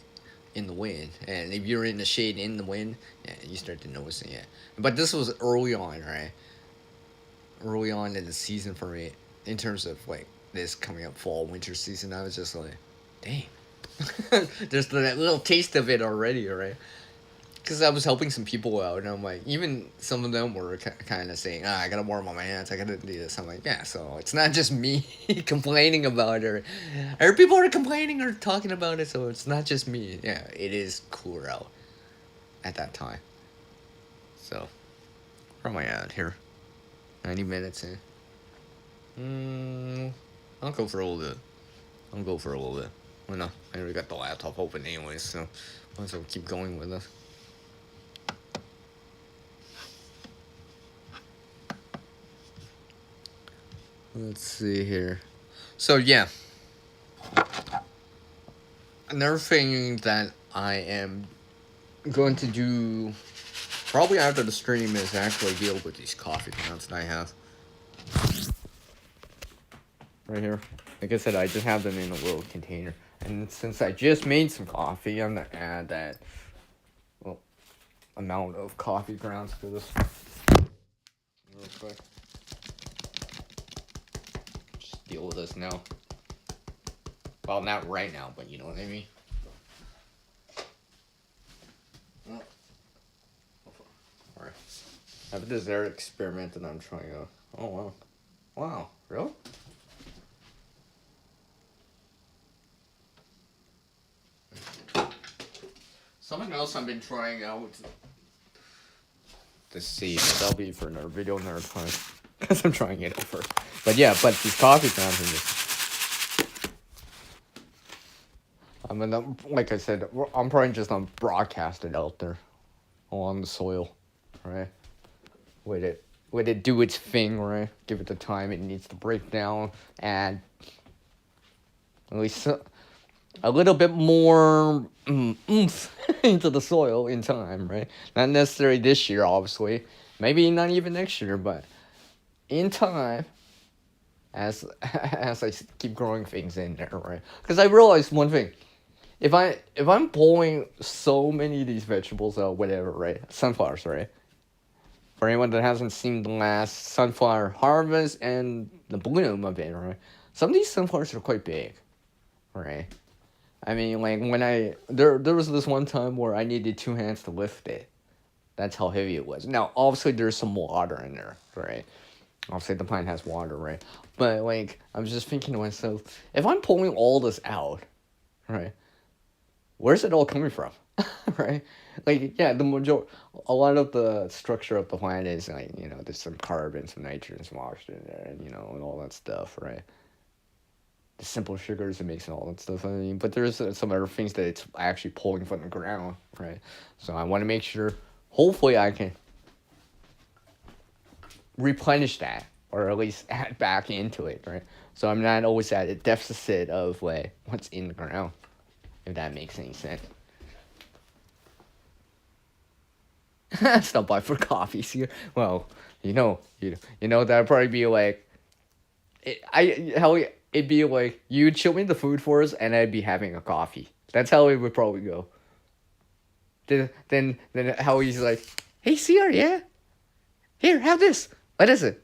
in the wind. And if you're in the shade in the wind, yeah, you start to notice it. But this was early on, right? Early on in the season for me, in terms of like this coming up fall winter season. I was just like, dang. There's that little taste of it already, right? Because I was helping some people out, and I'm like, even some of them were kind of saying, I gotta warm up my hands, I gotta do this. I'm like, yeah, so it's not just me complaining about it. Or people are complaining or talking about it, so it's not just me. Yeah, it is cooler out at that time. So, where am I at here? 90 minutes in. I'll go for a little bit. Well, no, I already got the laptop open anyway, so might as well keep going with this. Let's see here. So, yeah. Another thing that I am going to do probably after the stream is actually deal with these coffee grounds that I have. Right here. Like I said, I just have them in a little container. And since I just made some coffee, I'm going to add that amount of coffee grounds to this. Real quick. Just deal with this now. Well, not right now, but you know what I mean. Alright. I have a dessert experiment that I'm trying out. Oh, wow. Wow, really? Something else I've been trying out to see, but that'll be for another video another time. Because I'm trying it out first. But yeah, these coffee grounds are just... I mean, like I said, I'm probably just gonna broadcast it out there. On the soil, right? Let it do its thing, right? Give it the time it needs to break down, and at least a little bit more oomph into the soil in time, right? Not necessarily this year, obviously. Maybe not even next year, but in time, as I keep growing things in there, right? Because I realized one thing. If I'm pulling so many of these vegetables out, whatever, right? Sunflowers, right? For anyone that hasn't seen the last sunflower harvest and the bloom of it, right? Some of these sunflowers are quite big, right? I mean, like when there was this one time where I needed 2 hands to lift it. That's how heavy it was. Now, obviously, there's some water in there, right? Obviously, the plant has water, right? But like, I was just thinking to myself, if I'm pulling all this out, right? Where's it all coming from, right? Like, yeah, a lot of the structure of the plant is like, there's some carbon, some nitrogen, some oxygen there, and all that stuff, right? The simple sugars it makes and all that stuff. I mean, but there's some other things that it's actually pulling from the ground, right? So I want to make sure, hopefully, I can replenish that, or at least add back into it, right? So I'm not always at a deficit of like what's in the ground, if that makes any sense. Stop by for coffee. See, well, you know that'd probably be like, it'd be like you'd show me the food for us, and I'd be having a coffee. That's how it would probably go. Then how he's like, hey, Sierra, yeah, here, have this. What is it?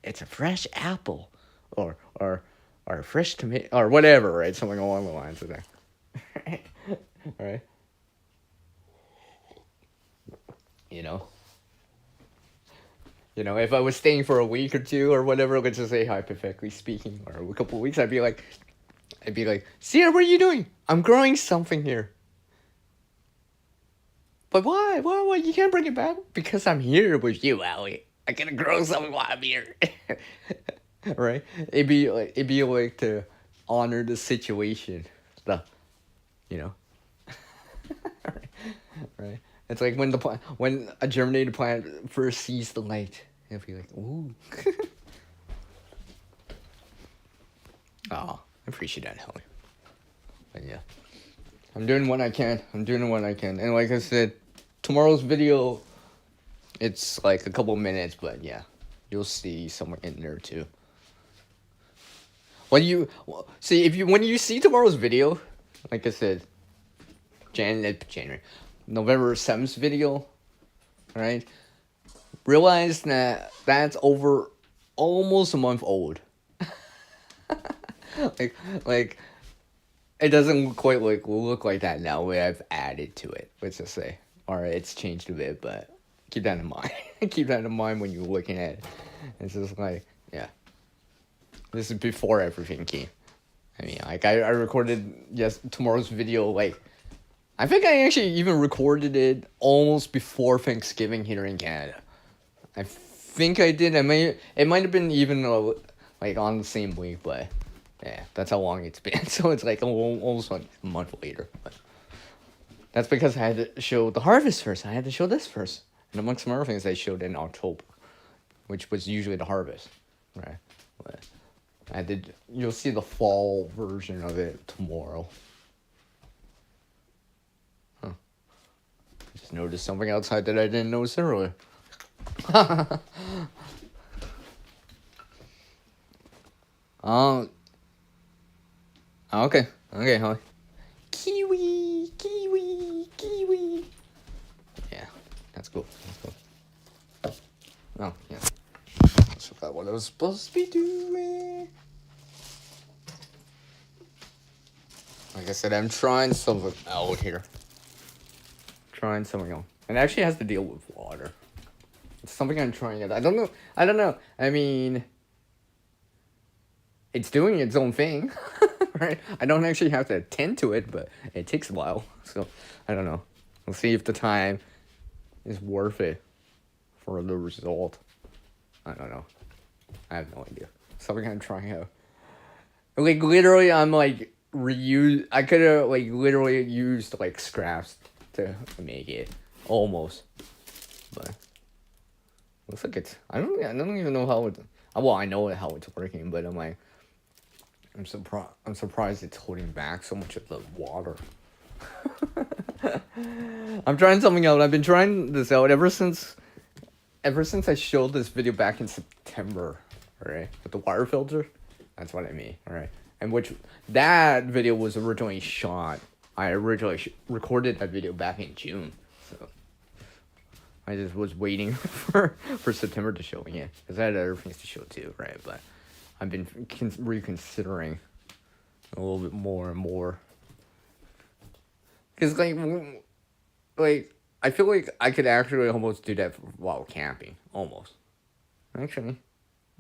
It's a fresh apple, or a fresh tomato, or whatever, right? Something along the lines of that. Right? You know. If I was staying for a week or two or whatever, let's just say hypothetically speaking, or a couple of weeks, I'd be like, Sierra, what are you doing? I'm growing something here. But why? Why? You can't bring it back? Because I'm here with you, Allie. I gotta grow something while I'm here. Right? It'd be like to honor the situation. The, you know. Right? It's like when a germinated plant first sees the light. It'll be like, ooh. Oh, I appreciate that, Howie. But yeah. I'm doing what I can. And like I said, tomorrow's video, it's like a couple minutes, but yeah. You'll see somewhere in there too. When you see tomorrow's video, like I said, January, November 7th video, right? Realize that that's over almost a month old. like it doesn't quite look like that now. Where I've added to it. Let's just say, or it's changed a bit, but keep that in mind. Keep that in mind when you're looking at it. It's just like, yeah, this is before everything came. I mean, like I recorded tomorrow's video. Like, I think I actually even recorded it almost before Thanksgiving here in Canada. I think I did. It might have been even like on the same week, but yeah, that's how long it's been. So it's like almost like a month later. But that's because I had to show the harvest first. I had to show this first. And amongst some other things, I showed in October, which was usually the harvest, right? But you'll see the fall version of it tomorrow. Huh. Just noticed something outside that I didn't notice earlier. Okay, Holly. Kiwi. Yeah, that's cool. Oh, yeah. I forgot what I was supposed to be doing. Like I said, I'm trying something out here. Trying something else. And it actually has to deal with water. It's something I'm trying out. I don't know. I mean, it's doing its own thing. Right? I don't actually have to attend to it, but it takes a while. So, I don't know. We'll see if the time is worth it for the result. I don't know. I have no idea. Something I'm trying out. Like, literally, I'm like, I could have, like, literally used, like, scraps to make it. Almost. But looks like it's, I don't even know how it, well, I know how it's working, but I'm like, I'm surprised it's holding back so much of the water. I'm trying something out. I've been trying this out ever since I showed this video back in September, right? With the water filter. That's what I mean, alright? And that video was originally shot. I originally recorded that video back in June. So I just was waiting for September to show me it. Because I had other things to show too, right? But I've been reconsidering a little bit more and more. Because, like, I feel like I could actually almost do that while camping. Almost. Actually,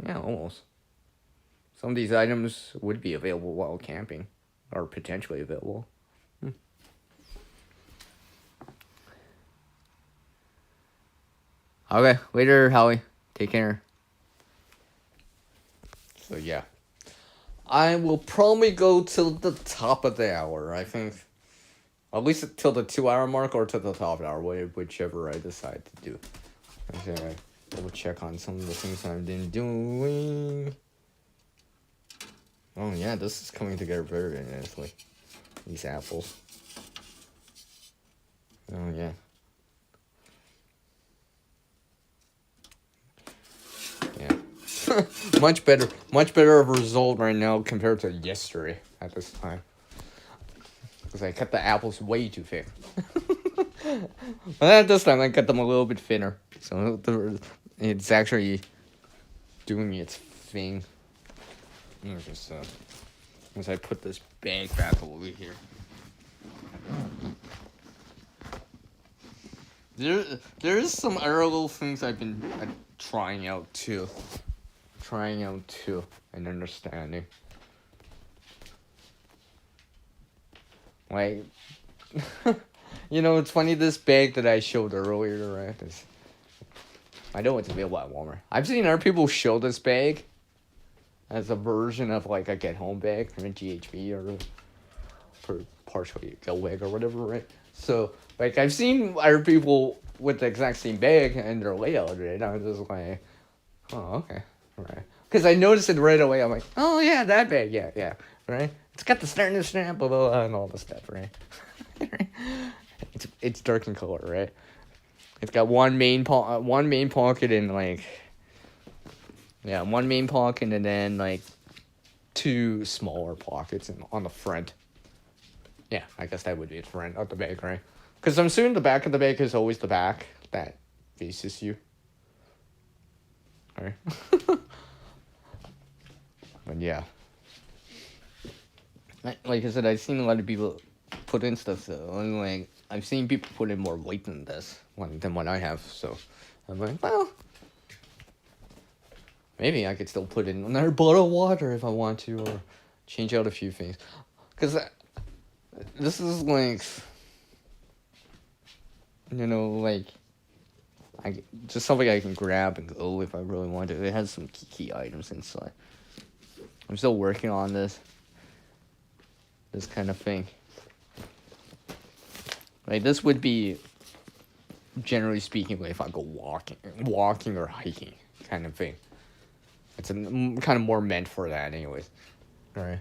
yeah, almost. Some of these items would be available while camping. Or potentially available. Okay, later, Howie. Take care. So, yeah. I will probably go till the top of the hour, I think. At least till the 2-hour mark or to the top of the hour, whichever I decide to do. Okay, I will check on some of the things I've been doing. Oh yeah, this is coming together very, very nicely. These apples. Oh yeah. Yeah. Much better of a result right now compared to yesterday at this time. Because I cut the apples way too thick. But at this time I cut them a little bit thinner. So it's actually doing its thing. Just, as I put this bag back over here. There's some other little things I've been trying out too. And understanding. Like, it's funny, this bag that I showed earlier, right? I know it's available at Walmart. I've seen other people show this bag as a version of like a get home bag from a GHB or partially a go bag or whatever, right? So, like, I've seen other people with the exact same bag and their layout, right? I was just like, oh, okay, right. Because I noticed it right away. I'm like, oh, yeah, that bag, yeah, right? It's got the starting stamp, blah, blah, blah, and all the stuff, right? It's dark in color, right? It's got one main pocket and, like, yeah, one main pocket and then, like, two smaller pockets on the front. Yeah, I guess that would be the front of the bag, right? Because I'm assuming the back of the bag is always the back that faces you. Alright. But yeah. Like I said, I've seen a lot of people put in stuff, so I'm like, I've seen people put in more weight than this than what I have, so I'm like, well, maybe I could still put in another bottle of water if I want to, or change out a few things. Because this is like, like, just something I can grab and go if I really want to. It has some key items inside. I'm still working on this kind of thing. Like, this would be, generally speaking, if I go walking or hiking kind of thing. It's kind of more meant for that anyways. Alright.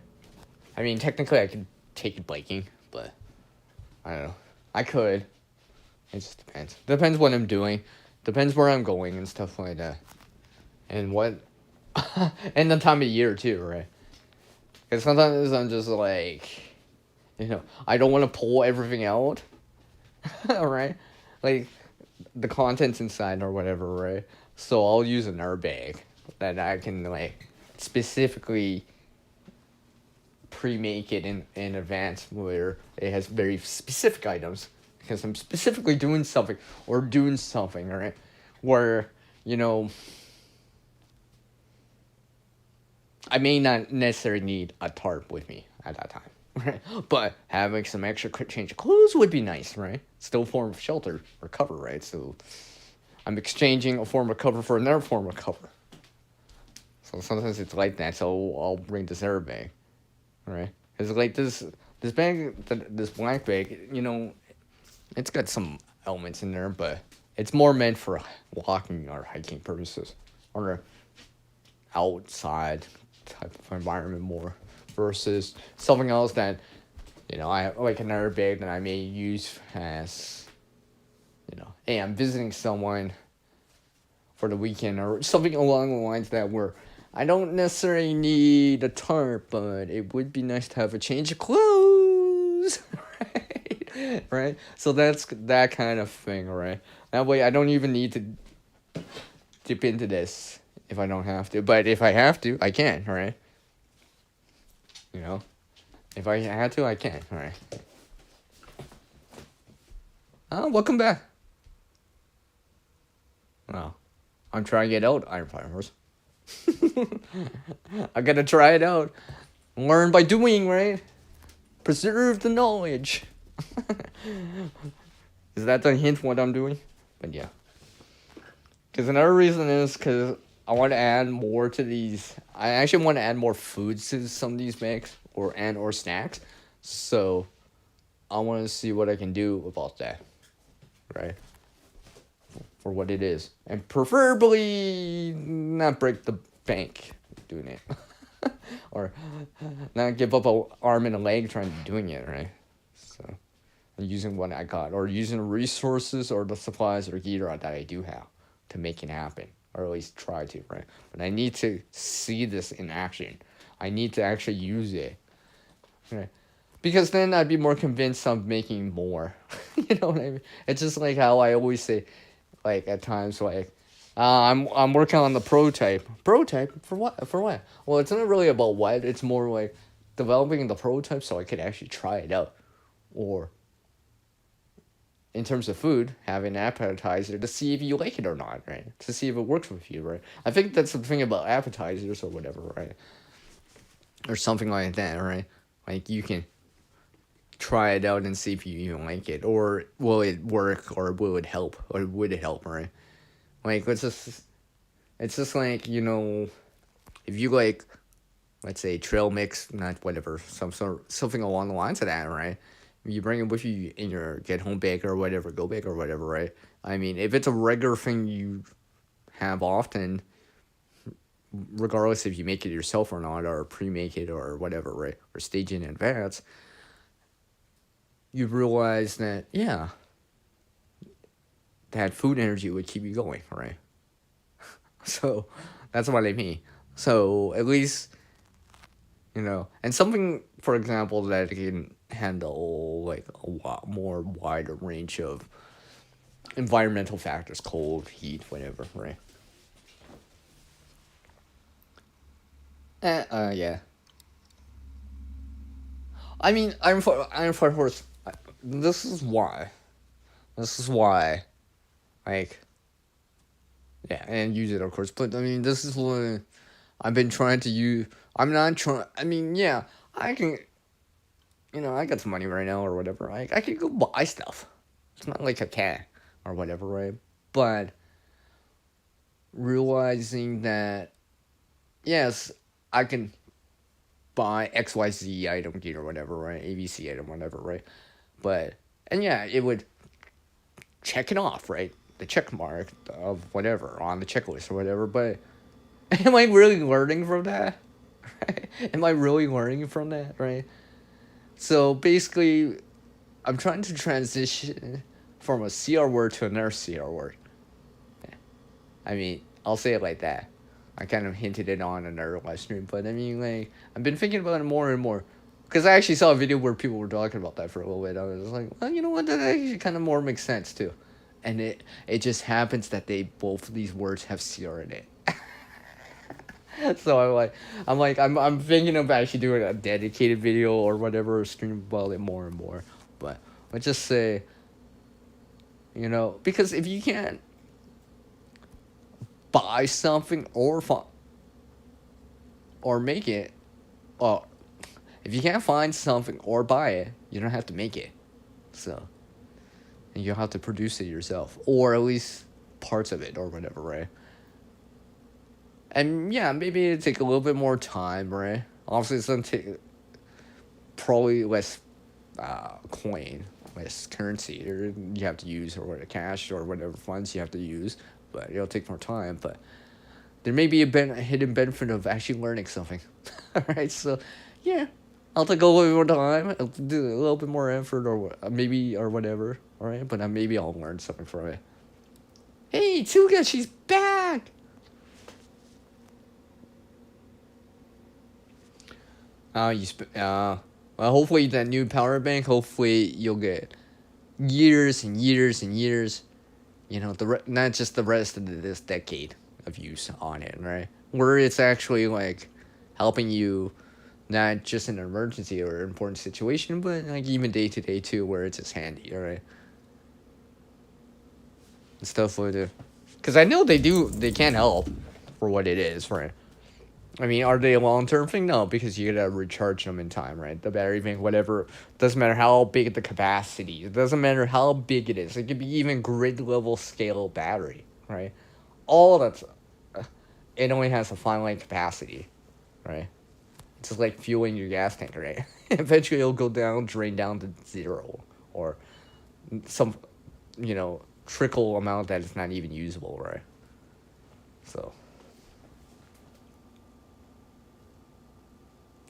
I mean, technically I could take it biking, but I don't know. I could. It just depends. Depends what I'm doing. Depends where I'm going and stuff like that. And what... and the time of year, too, right? Because sometimes I'm just like... I don't want to pull everything out. Right? Like, the contents inside or whatever, right? So I'll use an airbag that I can, like, specifically pre-make it in advance where it has very specific items. Because I'm specifically doing something, right? Where, I may not necessarily need a tarp with me at that time, right? But having some extra change of clothes would be nice, right? Still a form of shelter or cover, right? So I'm exchanging a form of cover for another form of cover. So sometimes it's like that, so I'll bring this airbag, right? It's like this bag, this black bag, it's got some elements in there, but it's more meant for walking or hiking purposes, or outside type of environment more, versus something else that, I like another bag that I may use as, hey, I'm visiting someone for the weekend or something along the lines that where I don't necessarily need a tarp, but it would be nice to have a change of clothes, right? Right? So that's that kind of thing, right? That way I don't even need to dip into this if I don't have to. But if I have to, I can, right? If I had to, I can, right? Oh, welcome back. Well, I'm trying it out, Iron Farmers. I gotta try it out. Learn by doing, right? Preserve the knowledge. Is that the hint what I'm doing? But yeah. Because another reason is because I want to add more to these. I actually want to add more foods to some of these bags or snacks. So I want to see what I can do about that. Right? For what it is. And preferably not break the bank doing it. or not give up a arm and a leg trying to doing it, right? So using what I got, or using resources or the supplies or gear that I do have to make it happen, or at least try to, right? But I need to see this in action. I need to actually use it, right? Because then I'd be more convinced of making more. You know what I mean? It's just like how I always say, like at times, like I'm working on the prototype. Prototype for what? For what? Well, it's not really about what. It's more like developing the prototype so I could actually try it out, or in terms of food, have an appetizer to see if you like it or not, right? To see if it works with you, right? I think that's the thing about appetizers or whatever, right? Or something like that, right? Like you can try it out and see if you even like it, or will it work, or will it help, or would it help, right? Like it's just like, if you like, let's say trail mix, not whatever, something along the lines of that, right? You bring it with you in your get home bag or whatever, go bag or whatever, right? I mean, if it's a regular thing you have often, regardless if you make it yourself or not, or pre-make it or whatever, right? Or stage it in advance, you realize that, yeah, that food energy would keep you going, right? So that's what I mean. So at least, and something, for example, that can handle like a lot more wider range of environmental factors, cold, heat, whatever, right? Yeah. I mean, I'm for horse. This is why. This is why. Like, yeah, and use it, of course. But I mean, this is what I've been trying to use. I'm not trying. I mean, yeah, I can. I got some money right now or whatever. I can go buy stuff. It's not like I can or whatever, right? But realizing that, yes, I can buy XYZ item gear or whatever, right? ABC item, whatever, right? But, and yeah, it would check it off, right? The check mark of whatever on the checklist or whatever. But am I really learning from that? Right? Am I really learning from that, right? So basically, I'm trying to transition from a CR word to another CR word. I mean, I'll say it like that. I kind of hinted it on another live stream, but I mean, like, I've been thinking about it more and more. Because I actually saw a video where people were talking about that for a little bit. I was like, well, you know what? That actually kind of more makes sense, too. And it just happens that both of these words have CR in it. So I'm thinking of actually doing a dedicated video or whatever, stream about it more and more. But let's just say, because if you can't buy something or make it, well, if you can't find something or buy it, you don't have to make it. So, and you have to produce it yourself, or at least parts of it or whatever, right? And yeah, maybe it take a little bit more time, right? Obviously, it's gonna take probably less coin, less currency, or you have to use, or whatever cash or whatever funds you have to use, but it'll take more time. But there may be a hidden benefit of actually learning something. All right, so yeah, I'll take a little bit more time, I'll do a little bit more effort, or maybe or whatever. All right, but maybe I'll learn something from it. Hey, Tuga, she's back. Well, hopefully that new power bank. Hopefully you'll get years and years and years. Not just the rest of this decade of use on it, right? Where it's actually like helping you, not just in an emergency or important situation, but like even day to day too, where it's just handy, all right? And stuff like that. Because I know they can help for what it is, right? I mean, are they a long term thing? No, because you gotta recharge them in time, right? The battery bank, whatever. Doesn't matter how big the capacity. It doesn't matter how big it is. It could be even grid level scale battery, right? All that's it only has a finite capacity, right? It's just like fueling your gas tank, right? Eventually, it'll go down, drain down to zero, or some, trickle amount that is not even usable, right? So.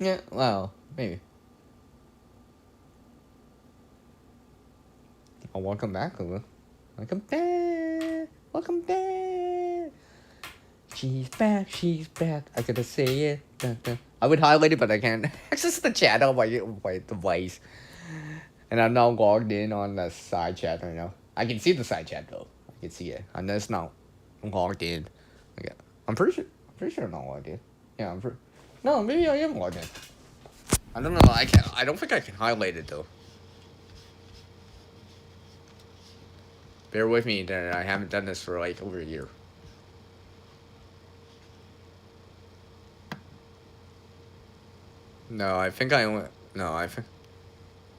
Yeah, well, maybe. Oh, welcome back, Lulu. Welcome back. Welcome back. She's back. She's back. I gotta say it. Dun, dun. I would highlight it, but I can't access the chat on my device. And I'm now logged in on the side chat right now. I can see the side chat though. I can see it. I'm just not logged in. Okay. I'm pretty sure. I'm not logged in. Yeah, No, maybe I am logged in. I don't know. I can't. I don't think I can highlight it though. Bear with me that I haven't done this for like over a year. No, I think I only. No, I think.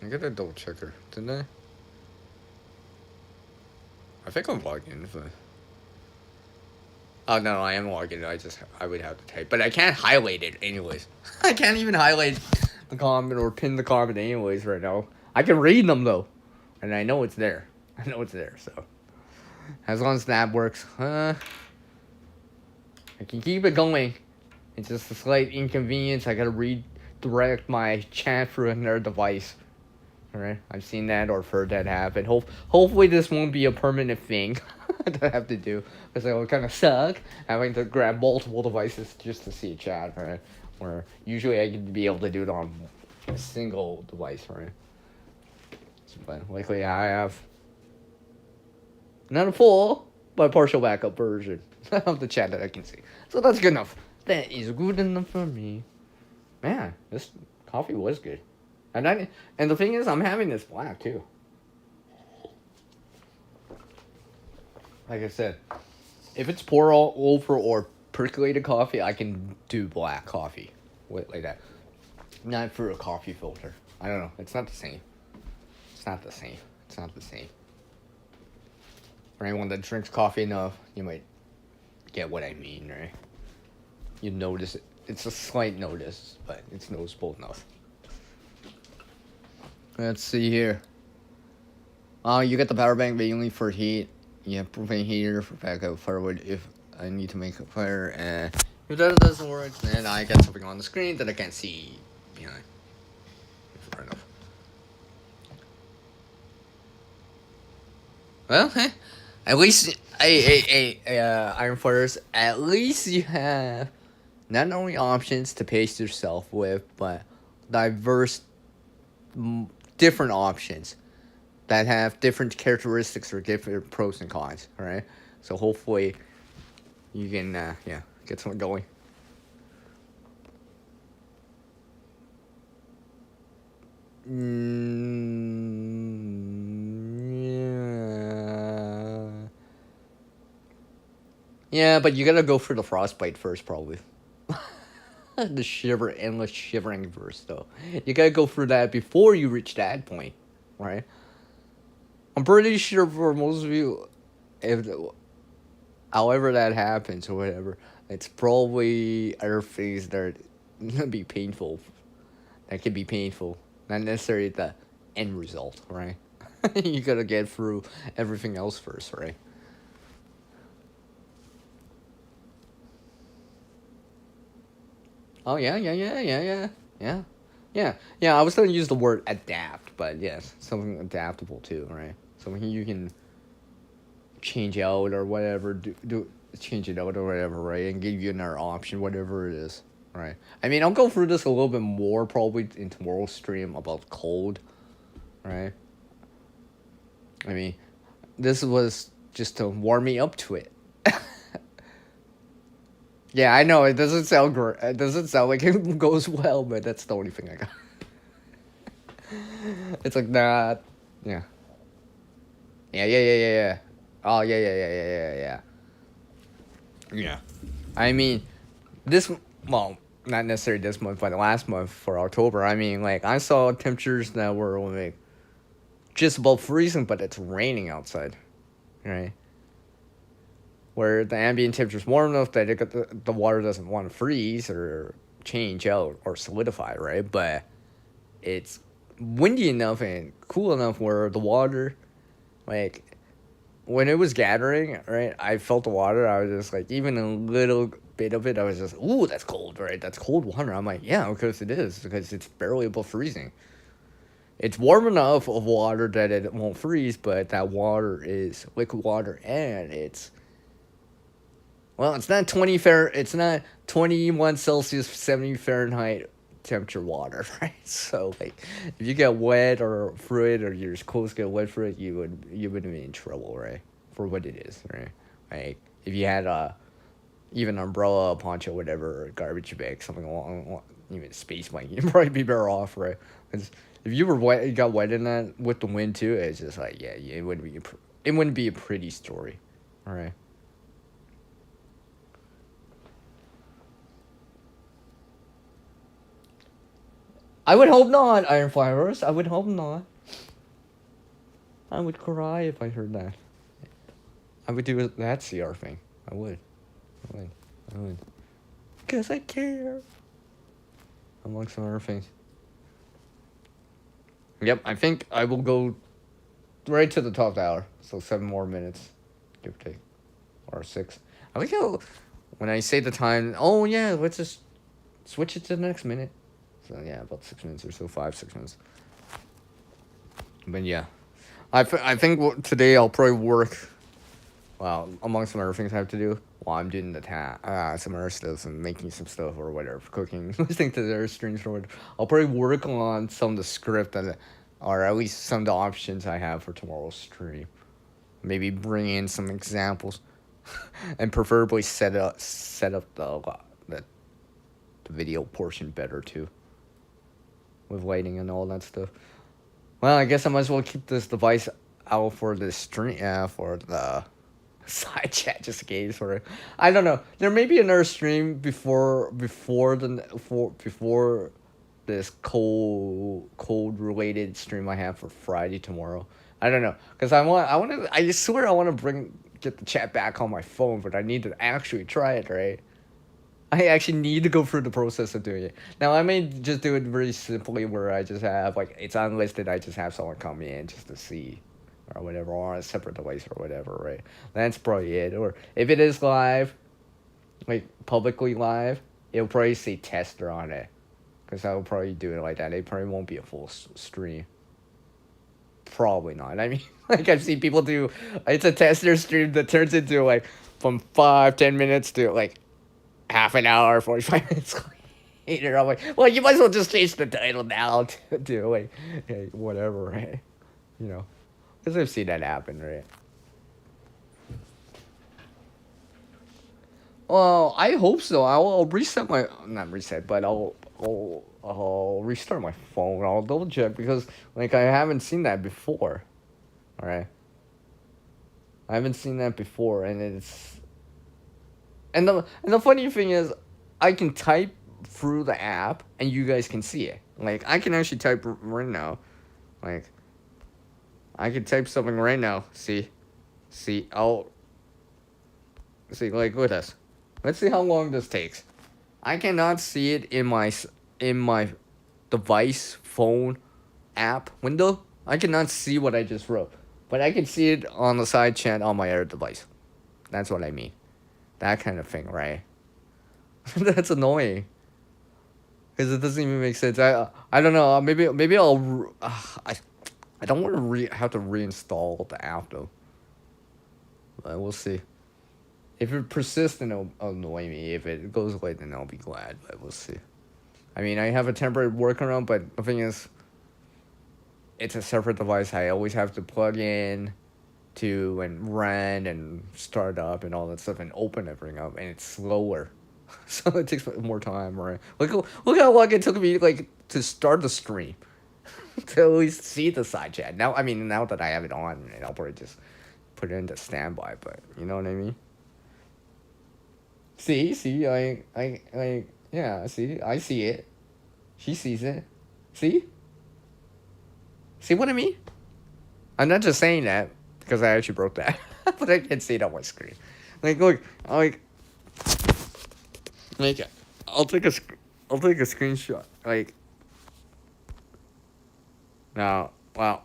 I gotta double check her, didn't I? I think I'm logged in, but. Oh no, I am logged in. I would have to type, but I can't highlight it anyways. I can't even highlight the comment or pin the comment anyways right now. I can read them though, and I know it's there. I know it's there. So as long as that works, I can keep it going. It's just a slight inconvenience. I gotta redirect my chat through another device. Alright, I've seen that or heard that happen. Hopefully this won't be a permanent thing that I have to do. Because it would kind of suck having to grab multiple devices just to see a chat, right? Where usually I could be able to do it on a single device, right? But luckily I have not a full, but partial backup version of the chat that I can see. So that's good enough. That is good enough for me. Man, this coffee was good. And the thing is, I'm having this black too. Like I said, if it's pour all over or percolated coffee, I can do black coffee like that. Not through a coffee filter. I don't know. It's not the same. It's not the same. It's not the same. For anyone that drinks coffee enough, you might get what I mean, right? You notice it. It's a slight notice, but it's noticeable enough. Let's see here. You get the power bank mainly for heat. You have propane heater for backup firewood if I need to make a fire. And if that doesn't work, then I get something on the screen that I can't see behind. Fair enough. Well, at least, Iron Fighters, at least you have not only options to pace yourself with, but diverse, different options that have different characteristics or different pros and cons, alright? So hopefully you can, get something going. Yeah, but you gotta go for the frostbite first, probably. The endless shivering verse, though. You gotta go through that before you reach that point, right? I'm pretty sure for most of you, however that happens or whatever, it's probably other things that are be painful. That can be painful, not necessarily the end result, right? You gotta get through everything else first, right? Oh yeah. I was gonna use the word adapt, but yes, something adaptable too, right? Something you can change out or whatever, change it out or whatever, right? And give you another option, whatever it is, right? I mean, I'll go through this a little bit more probably in tomorrow's stream about cold, right? I mean, this was just to warm me up to it. Yeah, I know it doesn't sound great. It doesn't sound like it goes well, but that's the only thing I got. It's like that. Yeah. Yeah. Oh yeah. Yeah. I mean, not necessarily this month, but last month for October. I mean, like I saw temperatures that were like just above freezing, but it's raining outside, right? Where the ambient temperature is warm enough that the water doesn't want to freeze or change out or solidify, right? But it's windy enough and cool enough where the water, like, when it was gathering, right, I felt the water. I was just like, even a little bit of it, I was just, ooh, that's cold, right? That's cold water. I'm like, yeah, because it is, because it's barely above freezing. It's warm enough of water that it won't freeze, but that water is liquid water, and it's, well, it's not it's not 21 Celsius, 70 Fahrenheit temperature water, right? So like, if you get wet or through it, or your clothes get wet for it, you would be in trouble, right? For what it is, right? Like if you had even umbrella, poncho, whatever, or garbage bag, something along, even space blanket, you'd probably be better off, right? 'Cause if you were wet, you got wet in that with the wind too, it's just like, yeah, it wouldn't be a pretty story, all right? I would hope not, Iron Flowers. I would hope not. I would cry if I heard that. I would do that CR thing. I would. I would. I would. Because I care. Among some other things. Yep, I think I will go right to the top hour. So 7 more minutes, give or take. Or 6. I like how when I say the time, oh yeah, let's just switch it to the next minute. So yeah, about 6 minutes or so, 5, 6 minutes. But yeah, I think today I'll probably work. Well, among some other things I have to do while I'm doing some other stuff and making some stuff or whatever, cooking, listening to their streams or whatever. I'll probably work on some of the script or at least some of the options I have for tomorrow's stream. Maybe bring in some examples, and preferably set up the video portion better too, with lighting and all that stuff. Well, I guess I might as well keep this device out for the stream, for the side chat, just in case. For I don't know. There may be another stream before this cold related stream I have for Friday tomorrow. I don't know, because I swear I want to get the chat back on my phone, but I need to actually try it, right? I actually need to go through the process of doing it. Now, I may just do it very simply where I just have, like, it's unlisted, I just have someone come in just to see, or whatever, or on a separate device or whatever, right? That's probably it. Or if it is live, like, publicly live, it'll probably say tester on it. Because I will probably do it like that. It probably won't be a full stream. Probably not. I mean, like, I've seen people do, it's a tester stream that turns into, like, from 5-10 minutes to, like, half an hour, 45 minutes later. I'm like, well, you might as well just change the title now to like, hey, whatever, right? You know, because I've seen that happen, right? Well, I hope so. I'll reset not reset, but I'll restart my phone. I'll double check because like I haven't seen that before. All right. I haven't seen that before, and the funny thing is, I can type through the app, and you guys can see it. Like I can actually type right now, like I can type something right now. See, I'll see. Like look at this. Let's see how long this takes. I cannot see it in my device phone app window. I cannot see what I just wrote, but I can see it on the side chat on my other device. That's what I mean. That kind of thing, right? That's annoying. Because it doesn't even make sense. I don't know. Maybe I'll. I don't want to have to reinstall the app though. But we'll see. If it persists, then it'll annoy me. If it goes away, then I'll be glad. But we'll see. I mean, I have a temporary workaround, but the thing is, it's a separate device. I always have to plug in to and run and start up and all that stuff and open everything up, and it's slower. So it takes more time, right? Look how long it took me like to start the stream to at least see the side chat. Now that I have it on, I'll probably just put it into standby. But you know what I mean? See, yeah. See, I see it. She sees it. See what I mean? I'm not just saying that because I actually broke that, but I can see it on my screen. Like, look, I'll take a screenshot. Like, now, well,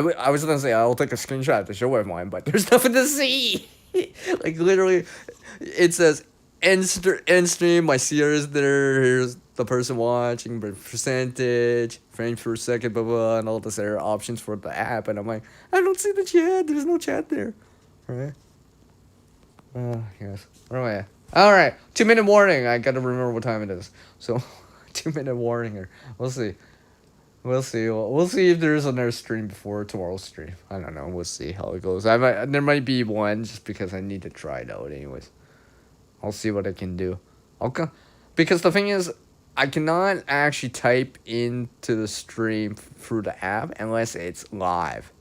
I was gonna say I'll take a screenshot to show everyone, but there's nothing to see. Like literally, it says end stream. My CR is there. Here's the person watching, but percentage, frames per second, blah blah, and all this other options for the app. And I'm like, I don't see the chat. There's no chat there. Right. Yes. Where am I at? All right. 2-minute warning. I gotta remember what time it is. So, 2-minute warning here. We'll see. We'll see. We'll see if there's another stream before tomorrow's stream. I don't know. We'll see how it goes. There might be one just because I need to try it out. Anyways, I'll see what I can do. Because the thing is, I cannot actually type into the stream through the app unless it's live,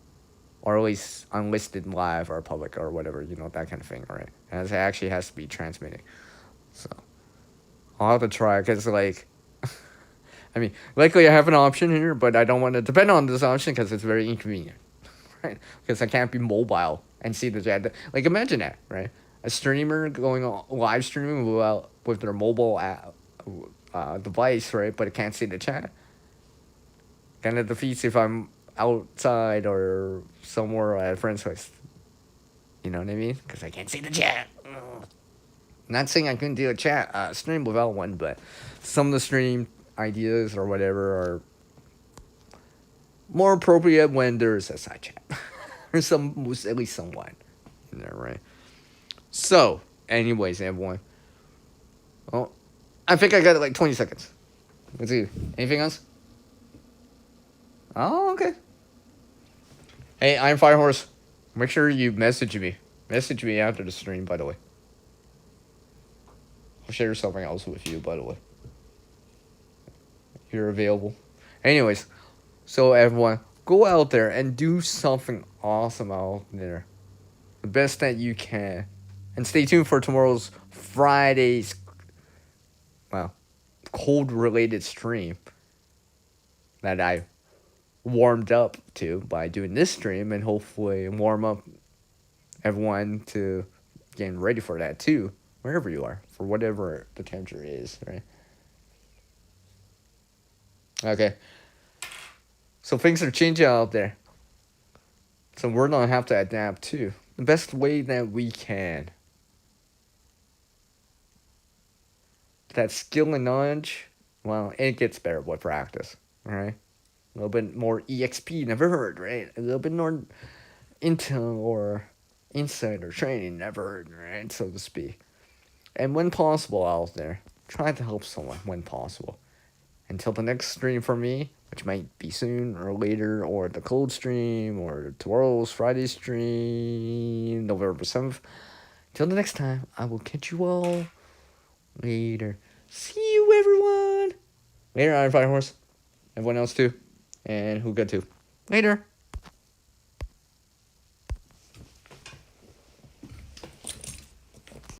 or at least unlisted live or public or whatever. You know, that kind of thing, right? And it actually has to be transmitting. So I'll have to try because like. I mean, likely I have an option here, but I don't want to depend on this option because it's very inconvenient, right? Because I can't be mobile and see the chat. Like, imagine that, right? A streamer going on live streaming with their mobile device, right? But it can't see the chat. Kind of defeats if I'm outside or somewhere at a friend's place. You know what I mean? Because I can't see the chat. Not saying I couldn't do a chat stream without one, but some of the stream ideas or whatever are more appropriate when there's a side chat or at least someone in there, right? So, anyways, everyone. Well, I think I got like 20 seconds. Let's see. Anything else? Oh, okay. Hey, I'm Firehorse. Make sure you message me. Message me after the stream, by the way. I'll share something else with you, by the way. You're available. Anyways, so everyone, go out there and do something awesome out there. The best that you can. And stay tuned for tomorrow's Friday's, cold-related stream that I warmed up to by doing this stream, and hopefully warm up everyone to getting ready for that too, wherever you are, for whatever the temperature is, right? Okay. So things are changing out there. So we're gonna have to adapt too. The best way that we can. That skill and knowledge, well, it gets better with practice, alright? A little bit more EXP, never heard, right? A little bit more intel or insider training, never heard, right? So to speak. And when possible out there, try to help someone when possible. Until the next stream for me, which might be soon or later, or the cold stream, or tomorrow's Friday stream, November 7th. Till the next time, I will catch you all later. See you, everyone. Later, Iron Firehorse. Everyone else, too. And who got to. Later.